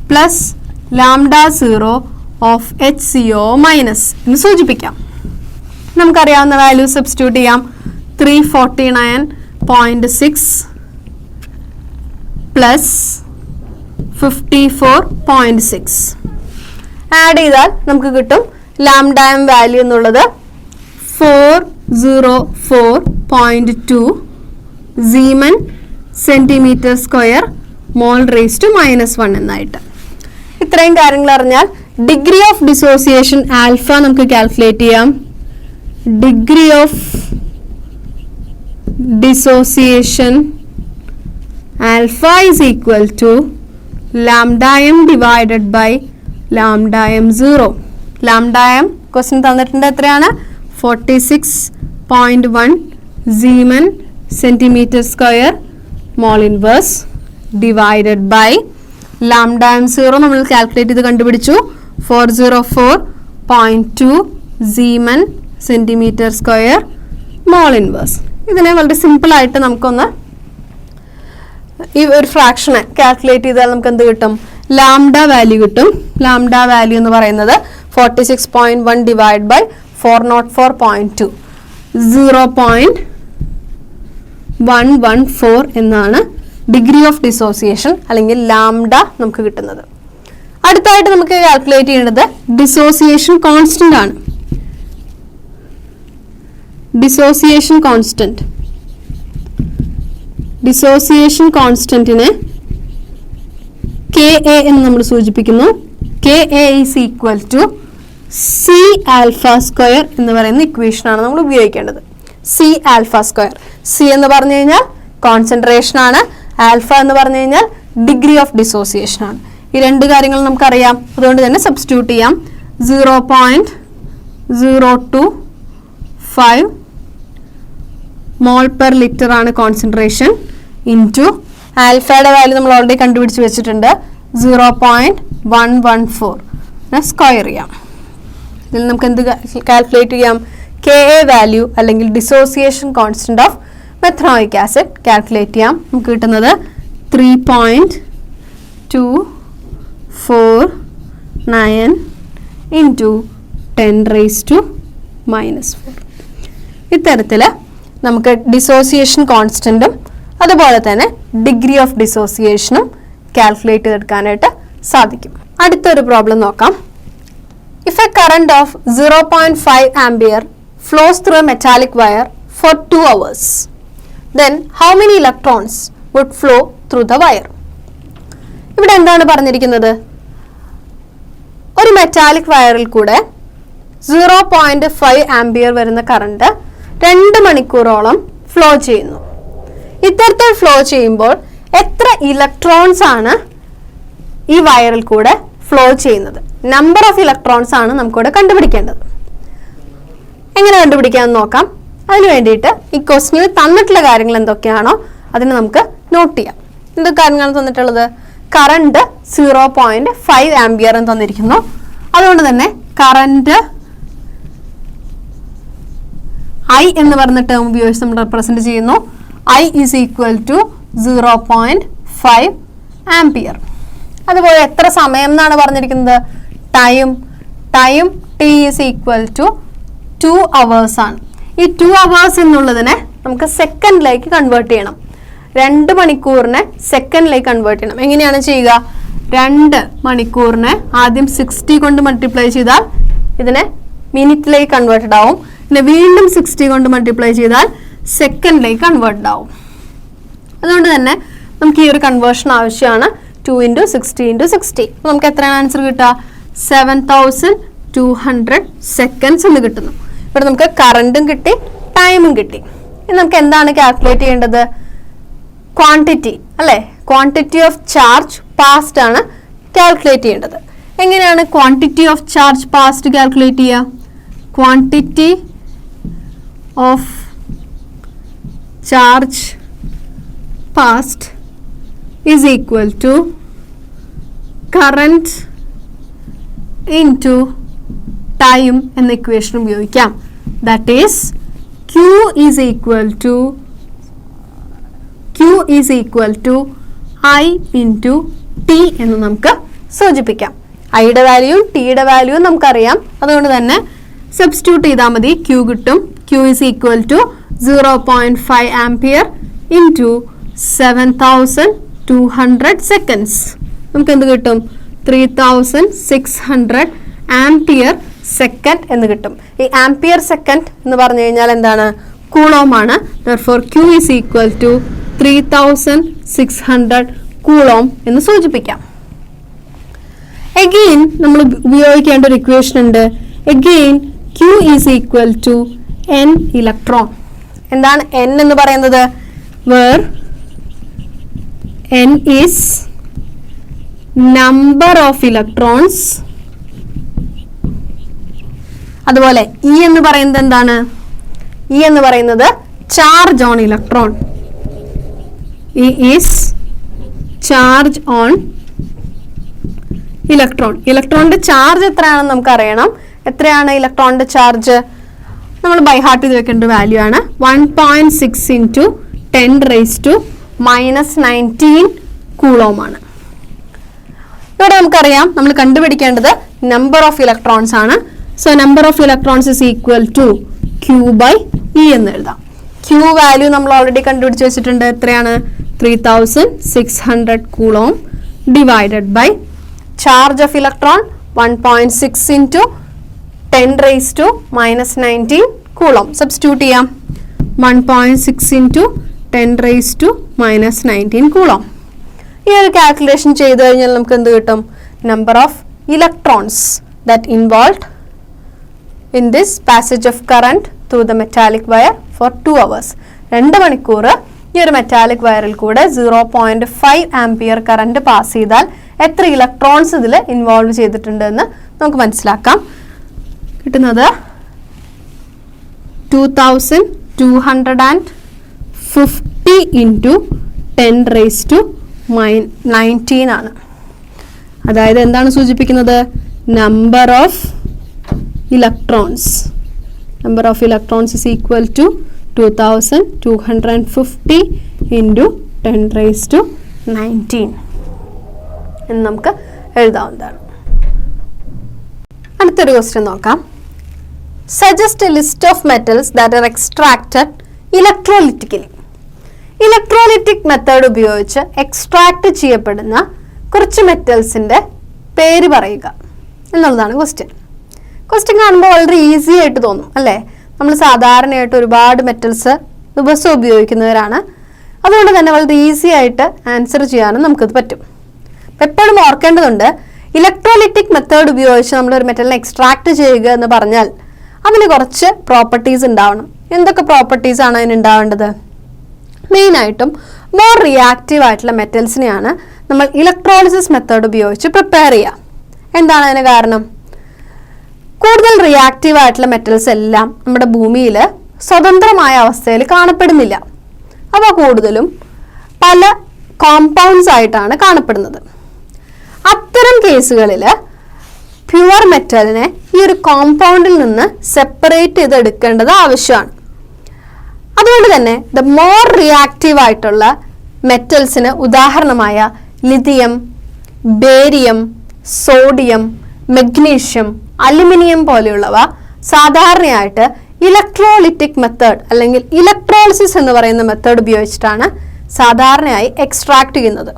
plus λ0 of HCO minus എന്ന് സൂചിപ്പിക്കാം. നമുക്കറിയാവുന്ന വാല്യൂ സബ്സ്റ്റിറ്റ്യൂട്ട് ചെയ്യാം. 349.6 പ്ലസ് 54.6 ആഡ് ചെയ്താൽ നമുക്ക് കിട്ടും λm വാല്യൂ എന്നുള്ളത് 404.2 siemens centimetre square mole raise to -1 എന്നായിട്ട്. ഇത്രയും കാര്യങ്ങൾ അറിഞ്ഞാൽ ഡിഗ്രി ഓഫ് ഡിസോസിയേഷൻ ആൽഫ നമുക്ക് കാൽക്കുലേറ്റ് ചെയ്യാം. degree of dissociation alpha is equal to lambda m divided by lambda m 0. Lambda m question തന്നിട്ടുണ്ട് എത്രയാണ് 46.1 Siemens centimeter square mole inverse divided by lambda m 0 നമ്മൾ calculate ചെയ്ത് കണ്ടുപിടിച്ചു 404.2 Siemens centimeter square mole inverse. ഇതിനെ വളരെ simple ആയിട്ട് നമുക്കൊന്ന് ഈ ഒരു ഫ്രാക്ഷനെ കാൽക്കുലേറ്റ് ചെയ്താൽ നമുക്ക് എന്ത് കിട്ടും? ലാംഡ വാല്യൂ കിട്ടും. ലാംഡ വാല്യൂ എന്ന് പറയുന്നത് 46.1 ഡിവൈഡ് ബൈ 404.2 0.114 എന്നാണ് ഡിഗ്രി ഓഫ് ഡിസോസിയേഷൻ അല്ലെങ്കിൽ ലാംഡ നമുക്ക് കിട്ടുന്നത്. അടുത്തായിട്ട് നമുക്ക് കാൽക്കുലേറ്റ് ചെയ്യേണ്ടത് ഡിസോസിയേഷൻ കോൺസ്റ്റന്റ് ആണ്. Dissociation constant dissociation K A എന്ന് നമ്മൾ സൂചിപ്പിക്കുന്നു. K A is equal to C alpha square എന്ന് പറയുന്ന ഇക്വേഷൻ ആണ് നമ്മൾ ഉപയോഗിക്കേണ്ടത്. C alpha square. സി എന്ന് പറഞ്ഞു കഴിഞ്ഞാൽ കോൺസെൻട്രേഷൻ ആണ്, ആൽഫ എന്ന് പറഞ്ഞു കഴിഞ്ഞാൽ ഡിഗ്രി ഓഫ് ഡിസോസിയേഷൻ ആണ്. ഈ രണ്ട് കാര്യങ്ങൾ നമുക്കറിയാം, അതുകൊണ്ട് തന്നെ സബ്സ്റ്റിറ്റ്യൂട്ട് ചെയ്യാം. 0.025 മോൾ പെർ ലിറ്റർ ആണ് കോൺസെൻട്രേഷൻ ഇൻറ്റു ആൽഫയുടെ വാല്യൂ നമ്മൾ ഓൾറെഡി കണ്ടുപിടിച്ച് വെച്ചിട്ടുണ്ട് 0.114 സ്ക്വയർ ചെയ്യാം. ഇതിൽ നമുക്ക് എന്ത് കാൽക്കുലേറ്റ് ചെയ്യാം? കെ എ വാല്യൂ അല്ലെങ്കിൽ dissociation constant of methanoic acid calculate ചെയ്യാം. നമുക്ക് കിട്ടുന്നത് 3.249 ഇൻറ്റു 10⁻⁻⁴. ഇത്തരത്തിൽ നമുക്ക് ഡിസോസിയേഷൻ കോൺസ്റ്റന്റും അതുപോലെ തന്നെ ഡിഗ്രി ഓഫ് ഡിസോസിയേഷനും കാൽക്കുലേറ്റ് ചെയ്തെടുക്കാനായിട്ട് സാധിക്കും. അടുത്തൊരു പ്രോബ്ലം നോക്കാം. If A current of 0.5 ampere flows through a metallic wire for 2 hours, then how many electrons would flow through the wire? ഇവിടെ എന്താണ് പറഞ്ഞിരിക്കുന്നത്? ഒരു മെറ്റാലിക് വയറിൽ കൂടെ 0.5 ആംപിയർ വരുന്ന കറണ്ട് 2 മണിക്കൂറോളം ഫ്ലോ ചെയ്യുന്നു. ഇത്തരത്തിൽ ഫ്ലോ ചെയ്യുമ്പോൾ എത്ര ഇലക്ട്രോൺസ് ആണ് ഈ വയറിൽ കൂടെ ഫ്ലോ ചെയ്യുന്നത്? നമ്പർ ഓഫ് ഇലക്ട്രോൺസ് ആണ് നമുക്കിവിടെ കണ്ടുപിടിക്കേണ്ടത്. എങ്ങനെ കണ്ടുപിടിക്കാമെന്ന് നോക്കാം. അതിന് വേണ്ടിയിട്ട് ഈ ക്വസ്റ്റ്യനിൽ തന്നിട്ടുള്ള കാര്യങ്ങൾ എന്തൊക്കെയാണോ അതിന് നമുക്ക് നോട്ട് ചെയ്യാം. എന്തൊക്കെ കാര്യങ്ങളാണ് തന്നിട്ടുള്ളത്? കറണ്ട് 0.5 ആംപിയർ എന്ന് തന്നിരിക്കുന്നു. അതുകൊണ്ട് തന്നെ കറണ്ട് ഐ എന്ന് പറഞ്ഞ ടേം ഉപയോഗിച്ച് നമ്മൾ റെപ്രസെന്റ് ചെയ്യുന്നു. I is equal to 0.5 ampere. അതുപോലെ എത്ര സമയം എന്നാണ് പറഞ്ഞിരിക്കുന്നത്? Time T is equal to 2 hours ആണ്. ഈ 2 hours എന്നുള്ളതിനെ നമുക്ക് സെക്കൻഡിലേക്ക് കൺവേർട്ട് ചെയ്യണം. 2 മണിക്കൂറിനെ സെക്കൻഡിലേക്ക് കൺവേർട്ട് ചെയ്യണം. എങ്ങനെയാണ് ചെയ്യുക? 2 മണിക്കൂറിനെ ആദ്യം 60 കൊണ്ട് മൾട്ടിപ്ലൈ ചെയ്താൽ ഇതിനെ മിനിറ്റിലേക്ക് കൺവേർട്ടഡ് ആവും. പിന്നെ വീണ്ടും 60 കൊണ്ട് മൾട്ടിപ്ലൈ ചെയ്താൽ സെക്കൻഡിലേക്ക് കൺവേർട്ടഡ് ആവും. അതുകൊണ്ട് തന്നെ നമുക്ക് ഈ ഒരു കൺവേർഷൻ ആവശ്യമാണ്. 2 × 60 × 60. അപ്പോൾ നമുക്ക് എത്രയാണ് ആൻസർ കിട്ടുക? 7200 സെക്കൻഡ്സ് എന്ന് കിട്ടുന്നു. ഇവിടെ നമുക്ക് കറണ്ടും കിട്ടി, ടൈമും കിട്ടി. ഇനി നമുക്ക് എന്താണ് കാൽക്കുലേറ്റ് ചെയ്യേണ്ടത്? ക്വാണ്ടിറ്റി അല്ലേ? ക്വാണ്ടിറ്റി ഓഫ് ചാർജ് പാസ്ഡ് ആണ് കാൽക്കുലേറ്റ് ചെയ്യേണ്ടത്. എങ്ങനെയാണ് quantity of charge passed calculate ചെയ്യുക? Quantity of charge passed is equal to current into time എന്ന ഇക്വേഷൻ ഉപയോഗിക്കാം. That is Q is equal to I into T എന്ന് നമുക്ക് സൂചിപ്പിക്കാം. ഐയുടെ വാല്യൂവും ടിയുടെ വാല്യൂവും നമുക്കറിയാം. അതുകൊണ്ട് തന്നെ സബ്സ്റ്റിറ്റ്യൂട്ട് ചെയ്താൽ മതി. Q കിട്ടും. Q is equal to 0.5 ampere into 7200 seconds. നമുക്ക് എന്ത് കിട്ടും? 3600 ആംപിയർ സെക്കൻഡ് എന്ന് കിട്ടും. ഈ ആംപിയർ സെക്കൻഡ് എന്ന് പറഞ്ഞു കഴിഞ്ഞാൽ എന്താണ്? കൂളോം ആണ്. therefore Q is equal to 3600 coulomb എന്ന് സൂചിപ്പിക്കാം. Again നമ്മൾ ഉപയോഗിക്കേണ്ട ഒരു ഇക്വേഷൻ ഉണ്ട്. Again Q is equal to n electron. എന്താണ് n എന്ന് പറയുന്നത്? Where n is number of electrons. അതുപോലെ E എന്ന് പറയുന്നത് എന്താണ്? E എന്ന് പറയുന്നത് charge on electron. E is charge on electron. ഇലക്ട്രോണിന്റെ ചാർജ് എത്രയാണെന്ന് നമുക്ക് അറിയണം. എത്രയാണ് ഇലക്ട്രോണിന്റെ ചാർജ്? നമ്മൾ ബൈ ഹാർട്ട് ചെയ്ത് വെക്കേണ്ട വാല്യൂ ആണ് 1.6 × 10⁻⁻19 കൂളോം ആണ്. ഇവിടെ നമുക്കറിയാം നമ്മൾ കണ്ടുപിടിക്കേണ്ടത് നമ്പർ ഓഫ് ഇലക്ട്രോൺസ് ആണ്. So number of electrons is equal to Q/E എന്ന് എഴുതാം. Q വാല്യൂ നമ്മൾ ഓൾറെഡി കണ്ടുപിടിച്ച് വെച്ചിട്ടുണ്ട്. എത്രയാണ്? 3600 coulomb divided by charge of electron 1.6 × 10⁻⁻19 coulomb. Substitute ചെയ്യാം. 1.6 × 10⁻⁻19 കൂളോം. ഈ ഒരു കാൽക്കുലേഷൻ ചെയ്ത് കഴിഞ്ഞാൽ നമുക്ക് എന്ത് കിട്ടും? Number of electrons that involved in this passage of current through the metallic wire for 2 hours. 2 മണിക്കൂർ ഈ ഒരു മെറ്റാലിക് വയറിൽ കൂടെ 0.5 ആംപിയർ കറണ്ട് പാസ് ചെയ്താൽ എത്ര ഇലക്ട്രോൺസ് ഇതിൽ ഇൻവോൾവ് ചെയ്തിട്ടുണ്ട് എന്ന് നമുക്ക് മനസ്സിലാക്കാം. കിട്ടുന്നത് 2250 × 10⁻⁻19 ആണ്. അതായത് എന്താണ് സൂചിപ്പിക്കുന്നത്? Number of electrons. Number of electrons is equal to 2250 × 10⁻⁻19 എന്ന് നമുക്ക് എഴുതാവുന്നതാണ്. അടുത്തൊരു ക്വസ്റ്റ്യൻ നോക്കാം. Suggest a list of metals that are extracted electrolytically. Electrolytic method ഉപയോഗിച്ച് എക്സ്ട്രാക്ട് ചെയ്യപ്പെടുന്ന കുറച്ച് മെറ്റൽസിൻ്റെ പേര് പറയുക എന്നുള്ളതാണ് ക്വസ്റ്റ്യൻ. ക്വസ്റ്റ്യൻ കാണുമ്പോൾ വളരെ ഈസി ആയിട്ട് തോന്നും അല്ലേ? നമ്മൾ സാധാരണയായിട്ട് ഒരുപാട് മെറ്റൽസ് ദിവസം ഉപയോഗിക്കുന്നവരാണ്. അതുകൊണ്ട് തന്നെ വളരെ ഈസി ആയിട്ട് ആൻസർ ചെയ്യാനും നമുക്കത് പറ്റും. എപ്പോഴും ഓർക്കേണ്ടതുണ്ട്, ഇലക്ട്രോലിറ്റിക് മെത്തേഡ് ഉപയോഗിച്ച് നമ്മളൊരു മെറ്റലിനെ എക്സ്ട്രാക്ട് ചെയ്യുക എന്ന് പറഞ്ഞാൽ അതിന് കുറച്ച് പ്രോപ്പർട്ടീസ് ഉണ്ടാവണം. എന്തൊക്കെ പ്രോപ്പർട്ടീസാണ് അതിന് ഉണ്ടാവേണ്ടത്? മെയിനായിട്ടും മോർ റിയാക്റ്റീവ് ആയിട്ടുള്ള മെറ്റൽസിനെയാണ് നമ്മൾ ഇലക്ട്രോളിസിസ് മെത്തേഡ് ഉപയോഗിച്ച് പ്രിപ്പയർ ചെയ്യുക. എന്താണ് അതിന് കാരണം? കൂടുതൽ റിയാക്റ്റീവ് ആയിട്ടുള്ള മെറ്റൽസ് എല്ലാം നമ്മുടെ ഭൂമിയിൽ സ്വതന്ത്രമായ അവസ്ഥയിൽ കാണപ്പെടുന്നില്ല. അവ കൂടുതലും പല കോമ്പൗണ്ട്സ് ആയിട്ടാണ് കാണപ്പെടുന്നത്. അത്തരം കേസുകളിൽ പ്യുവർ മെറ്റലിനെ ഈ ഒരു കോമ്പൗണ്ടിൽ നിന്ന് സെപ്പറേറ്റ് ചെയ്തെടുക്കേണ്ടത് ആവശ്യമാണ്. അതുകൊണ്ട് തന്നെ ദ മോർ റിയാക്റ്റീവ് ആയിട്ടുള്ള മെറ്റൽസിന് ഉദാഹരണമായ lithium, barium, sodium, magnesium, aluminium പോലെയുള്ളവ സാധാരണയായിട്ട് ഇലക്ട്രോലിറ്റിക് മെത്തേഡ് അല്ലെങ്കിൽ ഇലക്ട്രോളിസിസ് എന്ന് പറയുന്ന മെത്തേഡ് ഉപയോഗിച്ചിട്ടാണ് സാധാരണയായി എക്സ്ട്രാക്ട് ചെയ്യുന്നത്.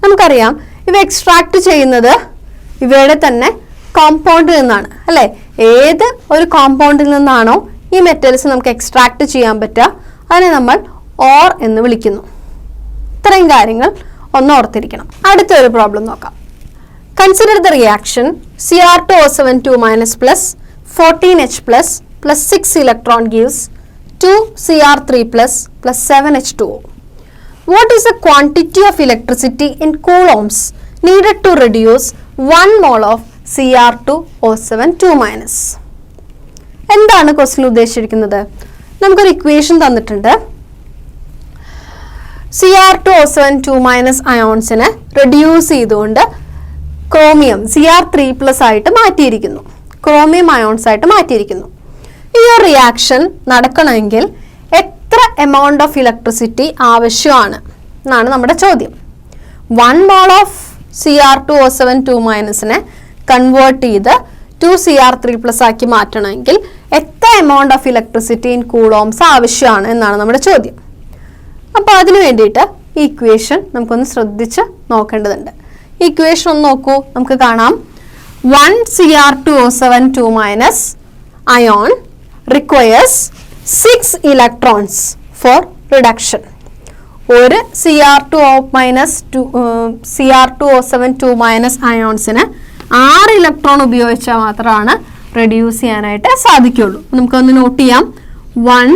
നമുക്കറിയാം ഇവ എക്സ്ട്രാക്ട് ചെയ്യുന്നത് ഇവയുടെ തന്നെ കോമ്പൗണ്ടിൽ നിന്നാണ് അല്ലേ? ഏത് ഒരു കോമ്പൗണ്ടിൽ നിന്നാണോ ഈ മെറ്റൽസ് നമുക്ക് എക്സ്ട്രാക്ട് ചെയ്യാൻ പറ്റുക അതിനെ നമ്മൾ ഓർ എന്ന് വിളിക്കുന്നു. ഇത്രയും കാര്യങ്ങൾ ഒന്ന് ഓർത്തിരിക്കണം. അടുത്തൊരു പ്രോബ്ലം നോക്കാം. Consider the reaction Cr2O72- plus 14H plus 6 electron gives 2Cr3 plus 7H2O. What is the quantity of electricity in coulombs needed to reduce 1 mole of Cr2O72-? എന്താണ് ക്വസ്റ്റ്യൻ ഉദ്ദേശിച്ചിരിക്കുന്നത്? നമുക്കൊരു ഇക്വേഷൻ തന്നിട്ടുണ്ട്. Cr2O72- അയോൺസിനെ റെഡ്യൂസ് ചെയ്തുകൊണ്ട് chromium Cr3+ ആയിട്ട് മാറ്റിയിരിക്കുന്നു, chromium ions ആയിട്ട് മാറ്റിയിരിക്കുന്നു. ഈ ഒരു റിയാക്ഷൻ നടക്കണമെങ്കിൽ എത്ര എമൗണ്ട് ഓഫ് ഇലക്ട്രിസിറ്റി ആവശ്യമാണ് എന്നാണ് നമ്മുടെ ചോദ്യം. 1 മോൾ ഓഫ് Cr2O72- കൺവേർട്ട് ചെയ്ത് 2Cr3+ ആക്കി മാറ്റണമെങ്കിൽ എത്ര amount of electricity in coulombs ആവശ്യമാണ് എന്നാണ് നമ്മുടെ ചോദ്യം. അപ്പോൾ അതിനു വേണ്ടിയിട്ട് ഈ ഇക്വേഷൻ നമുക്കൊന്ന് ശ്രദ്ധിച്ച് നോക്കേണ്ടതുണ്ട്. ഈ ഇക്വേഷൻ ഒന്ന് നോക്കൂ. നമുക്ക് കാണാം 1 Cr2O72- ion requires 6 electrons for reduction. ഒരു Cr2O72- അയോൺസിന് 6 ഇലക്ട്രോൺ ഉപയോഗിച്ചാൽ മാത്രമാണ് റെഡ്യൂസ് ചെയ്യാനായിട്ട് സാധിക്കുള്ളൂ. നമുക്കൊന്ന് നോട്ട് ചെയ്യാം. 1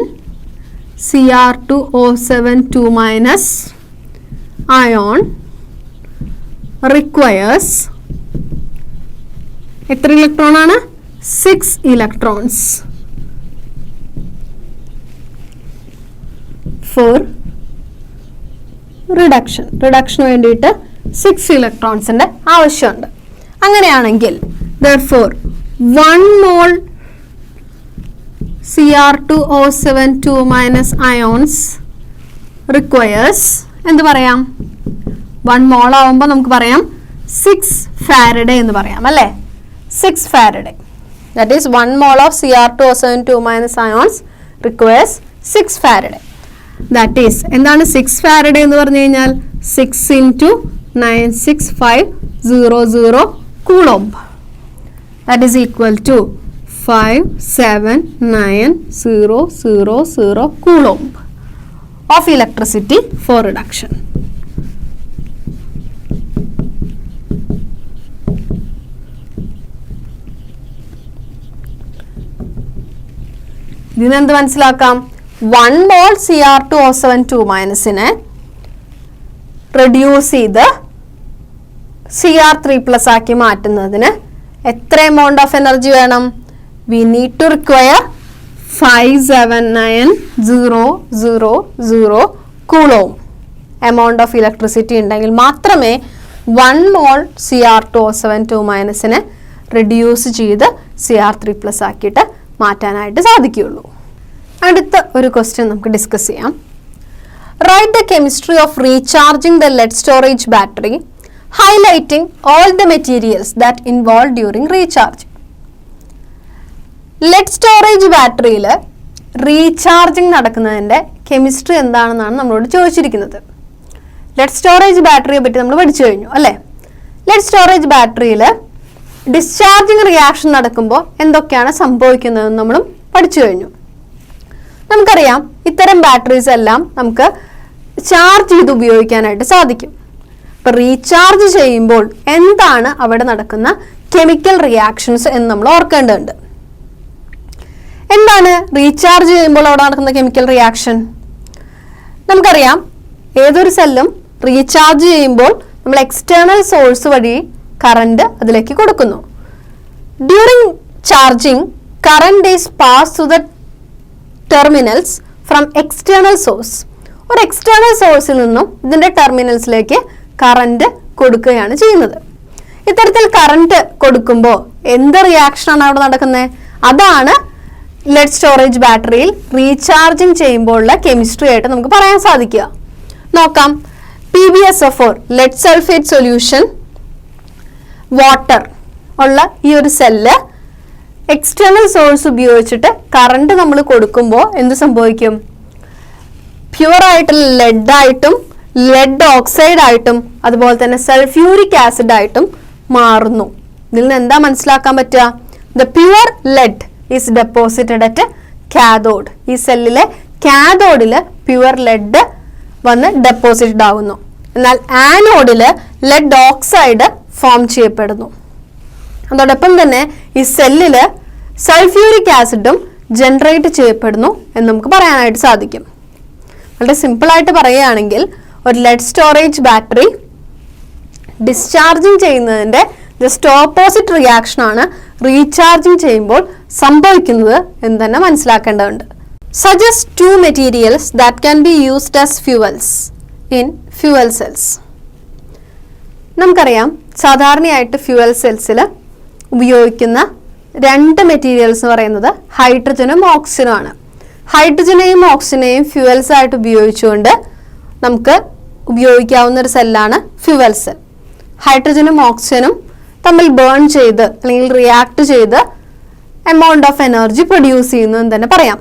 Cr2O7 2- ion requires എത്ര ഇലക്ട്രോൺ ആണ്? 6 ഇലക്ട്രോൺസ് ഫോർ റിഡക്ഷന് വേണ്ടിയിട്ട് 6 ഇലക്ട്രോൺസിന്റെ ആവശ്യമുണ്ട്. അങ്ങനെയാണെങ്കിൽ therefore 1 mole Cr2O7 2- ions requires എന്ത് പറയാം? 1 മോൾ ആവുമ്പോൾ നമുക്ക് പറയാം 6 ഫാരഡേ എന്ന് പറയാം അല്ലേ? 6 Faraday. That is 1 mole of Cr2O7 2- ions requires 6 Faraday. That is എന്താണ് 6 ഫാരഡേ എന്ന് പറഞ്ഞു കഴിഞ്ഞാൽ 6 × 96500 coulomb. That is equal to 57900 coulomb of electricity for reduction. ഇതിനെന്ത് മനസ്സിലാക്കാം? 1 mol Cr2O7 2- റെഡ്യൂസ് ചെയ്ത് Cr3+ ആക്കി മാറ്റുന്നതിന് എത്ര എമൗണ്ട് ഓഫ് എനർജി വേണം? We need to require 57900 coulomb amount of electricity ഉണ്ടെങ്കിൽ മാത്രമേ 1 mol Cr2O7 2- റെഡ്യൂസ് ചെയ്ത് Cr3+ ആക്കിയിട്ട് മാറ്റാനായിട്ട് സാധിക്കുകയുള്ളൂ. അടുത്ത ഒരു ക്വസ്റ്റ്യൻ നമുക്ക് ഡിസ്കസ് ചെയ്യാം. Write the chemistry of recharging the lead storage battery, highlighting all the materials that involved during recharging. Lead storage ബാറ്ററിയിൽ റീചാർജിങ് നടക്കുന്നതിൻ്റെ കെമിസ്ട്രി എന്താണെന്നാണ് നമ്മളോട് ചോദിച്ചിരിക്കുന്നത്. ലെഡ് സ്റ്റോറേജ് ബാറ്ററിയെ പറ്റി നമ്മൾ പഠിച്ചു കഴിഞ്ഞു അല്ലേ? ലെഡ് സ്റ്റോറേജ് ബാറ്ററിയിൽ ഡിസ്ചാർജിങ് റിയാക്ഷൻ നടക്കുമ്പോൾ എന്തൊക്കെയാണ് സംഭവിക്കുന്നതെന്ന് നമ്മളും പഠിച്ചു കഴിഞ്ഞു. നമുക്കറിയാം ഇത്തരം ബാറ്ററീസ് എല്ലാം നമുക്ക് ചാർജ് ചെയ്ത് ഉപയോഗിക്കാനായിട്ട് സാധിക്കും. അപ്പോൾ റീചാർജ് ചെയ്യുമ്പോൾ എന്താണ് അവിടെ നടക്കുന്ന കെമിക്കൽ റിയാക്ഷൻസ് എന്ന് നമ്മൾ ഓർക്കേണ്ടതുണ്ട്. എന്താണ് റീചാർജ് ചെയ്യുമ്പോൾ അവിടെ നടക്കുന്ന കെമിക്കൽ റിയാക്ഷൻ? നമുക്കറിയാം ഏതൊരു സെല്ലും റീചാർജ് ചെയ്യുമ്പോൾ നമ്മൾ എക്സ്റ്റേണൽ സോഴ്സ് വഴി കറണ്ട് അതിലേക്ക് കൊടുക്കുന്നു. During charging current is pass to the terminals from external source. ഒരു എക്സ്റ്റേണൽ സോഴ്സിൽ നിന്നും ഇതിൻ്റെ ടെർമിനൽസിലേക്ക് കറണ്ട് കൊടുക്കുകയാണ് ചെയ്യുന്നത്. ഇത്തരത്തിൽ കറണ്ട് കൊടുക്കുമ്പോൾ എന്ത് റിയാക്ഷനാണ് അവിടെ നടക്കുന്നത്? അതാണ് ലെഡ് സ്റ്റോറേജ് ബാറ്ററിയിൽ റീചാർജിങ് ചെയ്യുമ്പോഴുള്ള കെമിസ്ട്രി ആയിട്ട് നമുക്ക് പറയാൻ സാധിക്കുക. നോക്കാം. PbSO4 lead sulphate solution water ഉള്ള ഈ ഒരു സെല്ല് എക്സ്റ്റേണൽ സോഴ്സ് ഉപയോഗിച്ചിട്ട് കറണ്ട് നമ്മൾ കൊടുക്കുമ്പോൾ എന്ത് സംഭവിക്കും? പ്യുവർ ആയിട്ടുള്ള ലെഡായിട്ടും ലെഡ് ഓക്സൈഡ് ആയിട്ടും അതുപോലെ തന്നെ സൾഫ്യൂരിക് ആസിഡ് ആയിട്ടും മാറുന്നു. ഇതിൽ നിന്ന് എന്താ മനസ്സിലാക്കാൻ പറ്റുക? The pure lead is deposited at cathode. ഈ സെല്ലിലെ കാഥോഡില് പ്യുവർ ലെഡ് വന്ന് ഡെപ്പോസിറ്റഡ് ആവുന്നു. എന്നാൽ ആനോഡില് ലെഡ് ഓക്സൈഡ് ഫോം ചെയ്യപ്പെടുന്നു. അതോടൊപ്പം തന്നെ ഈ സെല്ലില് സൾഫ്യൂരിക് ആസിഡും ജനറേറ്റ് ചെയ്യപ്പെടുന്നു എന്ന് നമുക്ക് പറയാനായിട്ട് സാധിക്കും. വളരെ സിമ്പിളായിട്ട് പറയുകയാണെങ്കിൽ ഒരു ലെഡ് സ്റ്റോറേജ് ബാറ്ററി ഡിസ്ചാർജിങ് ചെയ്യുന്നതിൻ്റെ ജസ്റ്റ് ഓപ്പോസിറ്റ് റിയാക്ഷനാണ് റീചാർജിങ് ചെയ്യുമ്പോൾ സംഭവിക്കുന്നത് എന്ന് തന്നെ മനസ്സിലാക്കേണ്ടതുണ്ട്. Suggest 2 materials that can be used as fuels in fuel cells. നമുക്കറിയാം സാധാരണയായിട്ട് ഫ്യൂവൽ സെൽസിൽ ഉപയോഗിക്കുന്ന 2 മെറ്റീരിയൽസ് എന്ന് പറയുന്നത് ഹൈഡ്രജനും ഓക്സിജനുമാണ്. ഹൈഡ്രജനെയും ഓക്സിജനെയും ഫ്യൂവൽസ് ആയിട്ട് ഉപയോഗിച്ചുകൊണ്ട് നമുക്ക് ഉപയോഗിക്കാവുന്ന ഒരു സെല്ലാണ് ഫ്യൂവൽ സെൽ. ഹൈഡ്രജനും ഓക്സിജനും തമ്മിൽ ബേൺ ചെയ്ത് അല്ലെങ്കിൽ റിയാക്ട് ചെയ്ത് എമൗണ്ട് ഓഫ് എനർജി പ്രൊഡ്യൂസ് ചെയ്യുന്നു എന്ന് തന്നെ പറയാം.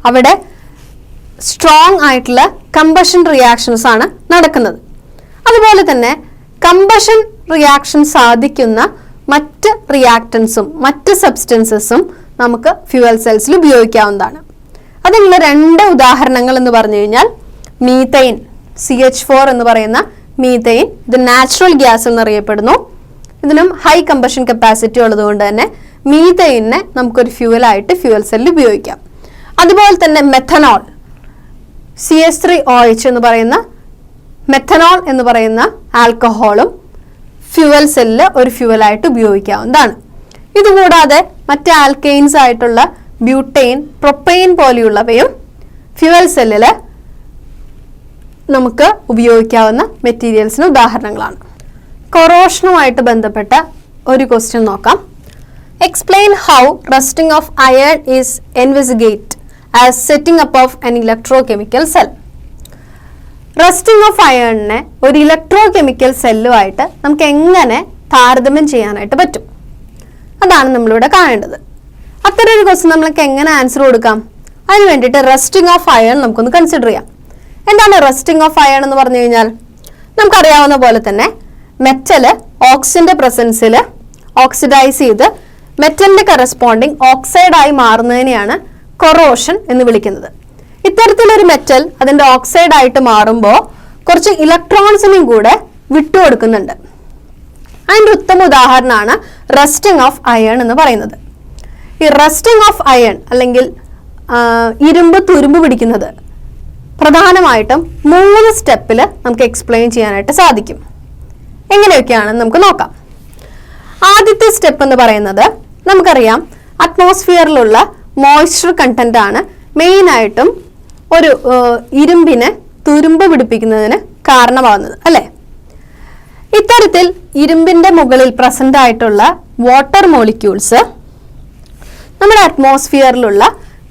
അവിടെ സ്ട്രോങ് ആയിട്ടുള്ള കമ്പഷൻ റിയാക്ഷൻസ് ആണ് നടക്കുന്നത്. അതുപോലെ തന്നെ കമ്പഷൻ റിയാക്ഷൻ സാധിക്കുന്ന മറ്റ് റിയാക്ടൻസും മറ്റ് സബ്സ്റ്റൻസസും നമുക്ക് ഫ്യൂവൽ സെൽസിൽ ഉപയോഗിക്കാവുന്നതാണ്. അതിനുള്ള 2 ഉദാഹരണങ്ങൾ എന്ന് പറഞ്ഞു കഴിഞ്ഞാൽ മീഥൈൻ CH4 എന്ന് പറയുന്ന മീഥൈൻ, ഇത് നാച്ചുറൽ ഗ്യാസ് എന്നറിയപ്പെടുന്നു. ഇതിനും ഹൈ കമ്പഷൻ കപ്പാസിറ്റി ഉള്ളതുകൊണ്ട് തന്നെ മീഥെയിനെ നമുക്കൊരു ഫ്യൂവലായിട്ട് ഫ്യൂവൽ സെല്ലിൽ ഉപയോഗിക്കാം. അതുപോലെ തന്നെ മെഥനോൾ, CH3OH എന്ന് പറയുന്ന മെഥനോൾ എന്ന് പറയുന്ന ആൽക്കഹോളും ഫ്യൂവൽ സെല്ലിൽ ഒരു ഫ്യൂവലായിട്ട് ഉപയോഗിക്കാവുന്നതാണ്. ഇതുകൂടാതെ മറ്റ് ആൽക്കെയിൻസ് ആയിട്ടുള്ള ബ്യൂട്ടെയിൻ, പ്രൊപ്പെയിൻ പോലെയുള്ളവയും ഫ്യൂവൽ സെല്ലിൽ നമുക്ക് ഉപയോഗിക്കാവുന്ന മെറ്റീരിയൽസിന് ഉദാഹരണങ്ങളാണ്. കൊറോഷനുമായിട്ട് ബന്ധപ്പെട്ട ഒരു ക്വസ്റ്റ്യൻ നോക്കാം. Explain how rusting of iron is envisaged as setting up of an electrochemical cell. Rusting of അയണിനെ ഒരു ഇലക്ട്രോകെമിക്കൽ സെല്ലുമായിട്ട് നമുക്ക് എങ്ങനെ താരതമ്യം ചെയ്യാനായിട്ട് പറ്റും, അതാണ് നമ്മളിവിടെ കാണേണ്ടത്. അത്തരം ഒരു ക്വസ്റ്റ്യൻ നമ്മൾക്ക് എങ്ങനെ ആൻസർ കൊടുക്കാം? അതിന് വേണ്ടിയിട്ട് റസ്റ്റിംഗ് ഓഫ് അയൺ നമുക്കൊന്ന് കൺസിഡർ ചെയ്യാം. എന്താണ് റസ്റ്റിംഗ് ഓഫ് അയൺ എന്ന് പറഞ്ഞു കഴിഞ്ഞാൽ, നമുക്കറിയാവുന്ന പോലെ തന്നെ മെറ്റല് ഓക്സിജന്റെ പ്രസൻസിൽ ഓക്സിഡൈസ് ചെയ്ത് മെറ്റലിന്റെ കറസ്പോണ്ടിങ് ഓക്സൈഡായി മാറുന്നതിനെയാണ് കൊറോഷൻ എന്ന് വിളിക്കുന്നത്. ഇത്തരത്തിലൊരു മെറ്റൽ അതിന്റെ ഓക്സൈഡ് ആയിട്ട് മാറുമ്പോൾ കുറച്ച് ഇലക്ട്രോൺസിനെയും കൂടെ വിട്ടുകൊടുക്കുന്നുണ്ട്. അതിൻ്റെ ഉത്തമ ഉദാഹരണമാണ് റസ്റ്റിംഗ് ഓഫ് അയൺ എന്ന് പറയുന്നത്. ഈ റസ്റ്റിംഗ് ഓഫ് അയൺ അല്ലെങ്കിൽ ഇരുമ്പ് തുരുമ്പ് പിടിക്കുന്നത് പ്രധാനമായിട്ടും 3 സ്റ്റെപ്പിൽ നമുക്ക് എക്സ്പ്ലെയിൻ ചെയ്യാനായിട്ട് സാധിക്കും. എങ്ങനെയൊക്കെയാണെന്ന് നമുക്ക് നോക്കാം. ആദ്യത്തെ സ്റ്റെപ്പ് എന്ന് പറയുന്നത് നമുക്കറിയാം, അറ്റ്മോസ്ഫിയറിലുള്ള മോയ്സ്ചർ കണ്ടന്റ് ആണ് മെയിനായിട്ടും ഒരു ഇരുമ്പിനെ തുരുമ്പ് പിടിപ്പിക്കുന്നതിന് കാരണമാകുന്നത്, അല്ലേ? ഇത്തരത്തിൽ ഇരുമ്പിന്റെ മുകളിൽ പ്രസന്റ് ആയിട്ടുള്ള വാട്ടർ മോളിക്യൂൾസ് നമ്മുടെ അറ്റ്മോസ്ഫിയറിലുള്ള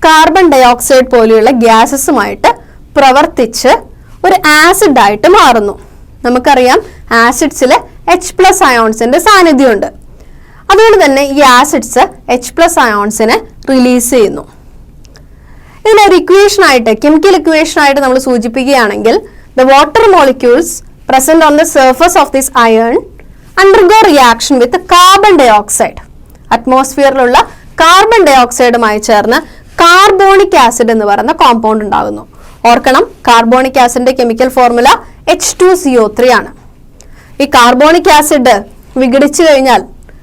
കാർബൺ ഡയോക്സൈഡ് പോലെയുള്ള ഗ്യാസസുമായിട്ട് പ്രവർത്തിച്ച് ഒരു ആസിഡ് ആയിട്ട് മാറുന്നു. നമുക്കറിയാം ആസിഡ്സിൽ H+ അയോൺസിന്റെ സാന്നിധ്യമുണ്ട്. അതുകൊണ്ട് തന്നെ ഈ ആസിഡ്സ് H+ അയോൺസിനെ റിലീസ് ചെയ്യുന്നു. ഇതിനൊരു ഇക്വേഷൻ ആയിട്ട്, കെമിക്കൽ ഇക്വേഷൻ ആയിട്ട് നമ്മൾ സൂചിപ്പിക്കുകയാണെങ്കിൽ, the water molecules present on the surface of this iron undergo reaction with carbon dioxide. അറ്റ്മോസ്ഫിയറിലുള്ള കാർബൺ ഡയോക്സൈഡുമായി ചേർന്ന് കാർബോണിക് ആസിഡ് എന്ന് പറയുന്ന കോമ്പൗണ്ട് ഉണ്ടാകുന്നു. ഓർക്കണം, കാർബോണിക് ആസിഡിന്റെ കെമിക്കൽ ഫോർമുല H2CO3 ആണ്. ഈ കാർബോണിക് ആസിഡ് വിഘടിച്ചു കഴിഞ്ഞാൽ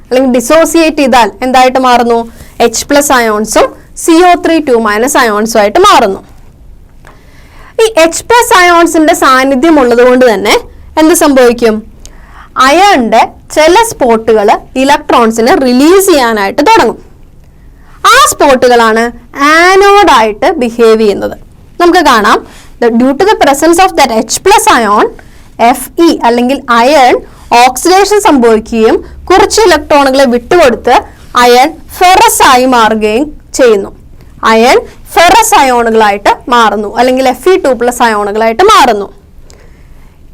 അല്ലെങ്കിൽ ഡിസോസിയേറ്റ് ചെയ്താൽ എന്തായിട്ട് മാറുന്നു? H+ അയോൺസും CO3 2- അയോൺസും ആയിട്ട് മാറുന്നു. ഈ H+ അയോൺസിന്റെ സാന്നിധ്യം ഉള്ളത് കൊണ്ട് തന്നെ എന്ത് സംഭവിക്കും? അയണിന്റെ ചില സ്പോട്ടുകൾ ഇലക്ട്രോൺസിനെ റിലീസ് ചെയ്യാനായിട്ട് തുടങ്ങും. ആ സ്പോട്ടുകളാണ് ആനോഡായിട്ട് ബിഹേവ് ചെയ്യുന്നത്. നമുക്ക് കാണാം, due to the presence of that H+ ion, Fe അല്ലെങ്കിൽ അയൺ ഓക്സിഡേഷൻ സംഭവിക്കുകയും കുറച്ച് ഇലക്ട്രോണുകളെ വിട്ടുകൊടുത്ത് അയൺ ഫെറസ് ആയി മാറുകയും ചെയ്യുന്നു. അയൺ ഫെറസ് അയോണുകളായിട്ട് മാറുന്നു, അല്ലെങ്കിൽ Fe2+ അയോണുകളായിട്ട് മാറുന്നു.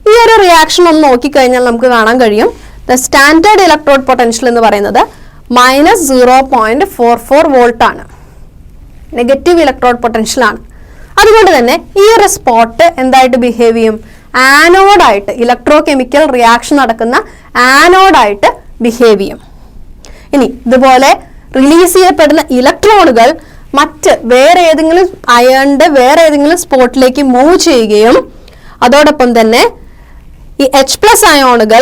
ഈ ഒരു റിയാക്ഷൻ ഒന്ന് നോക്കിക്കഴിഞ്ഞാൽ നമുക്ക് കാണാൻ കഴിയും, ദ സ്റ്റാൻഡേർഡ് ഇലക്ട്രോഡ് പൊട്ടൻഷ്യൽ എന്ന് പറയുന്നത് -0.44 വോൾട്ട് ആണ്. നെഗറ്റീവ് ഇലക്ട്രോഡ് പൊട്ടൻഷ്യൽ ആണ്. അതുകൊണ്ട് തന്നെ ഈ ഒരു സ്പോട്ട് എന്തായിട്ട് ബിഹേവ് ചെയ്യും? ആനോഡായിട്ട്, ഇലക്ട്രോ കെമിക്കൽ റിയാക്ഷൻ നടക്കുന്ന ആനോഡായിട്ട് ബിഹേവ് ചെയ്യും. ഇനി ഇതുപോലെ റിലീസ് ചെയ്യപ്പെടുന്ന ഇലക്ട്രോണുകൾ മറ്റ് വേറെ ഏതെങ്കിലും അയണിന്റെ വേറെ ഏതെങ്കിലും സ്പോട്ടിലേക്ക് മൂവ് ചെയ്യുകയും അതോടൊപ്പം തന്നെ ഈ H+ അയോണുകൾ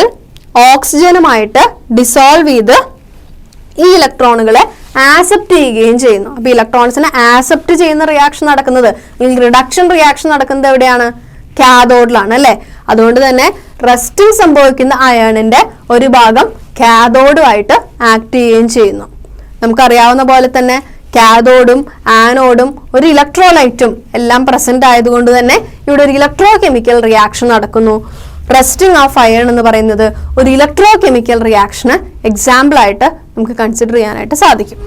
ഓക്സിജനുമായിട്ട് ഡിസോൾവ് ചെയ്ത് ഈ ഇലക്ട്രോണുകളെ ആക്സെപ്റ്റ് ചെയ്യുകയും ചെയ്യുന്നു. അപ്പൊ ഇലക്ട്രോൺസിനെ ആക്സെപ്റ്റ് ചെയ്യുന്ന റിയാക്ഷൻ നടക്കുന്നത്, റിഡക്ഷൻ റിയാക്ഷൻ നടക്കുന്നത് എവിടെയാണ്? കാഥോഡിലാണ്, അല്ലെ? അതുകൊണ്ട് തന്നെ റസ്റ്റിംഗ് സംഭവിക്കുന്ന അയണിന്റെ ഒരു ഭാഗം കാഥോഡുമായിട്ട് ആക്ട് ചെയ്യുകയും ചെയ്യുന്നു. നമുക്കറിയാവുന്ന പോലെ തന്നെ കാഥോഡും ആനോഡും ഒരു ഇലക്ട്രോലൈറ്റും എല്ലാം പ്രസന്റ് ആയതുകൊണ്ട് തന്നെ ഇവിടെ ഒരു ഇലക്ട്രോ കെമിക്കൽ റിയാക്ഷൻ നടക്കുന്നു. റസ്റ്റിംഗ് ഓഫ് അയൺ എന്ന് പറയുന്നത് ഒരു ഇലക്ട്രോ കെമിക്കൽ റിയാക്ഷന് എക്സാമ്പിൾ ആയിട്ട് നമുക്ക് കൺസിഡർ ചെയ്യാനായിട്ട് സാധിക്കും.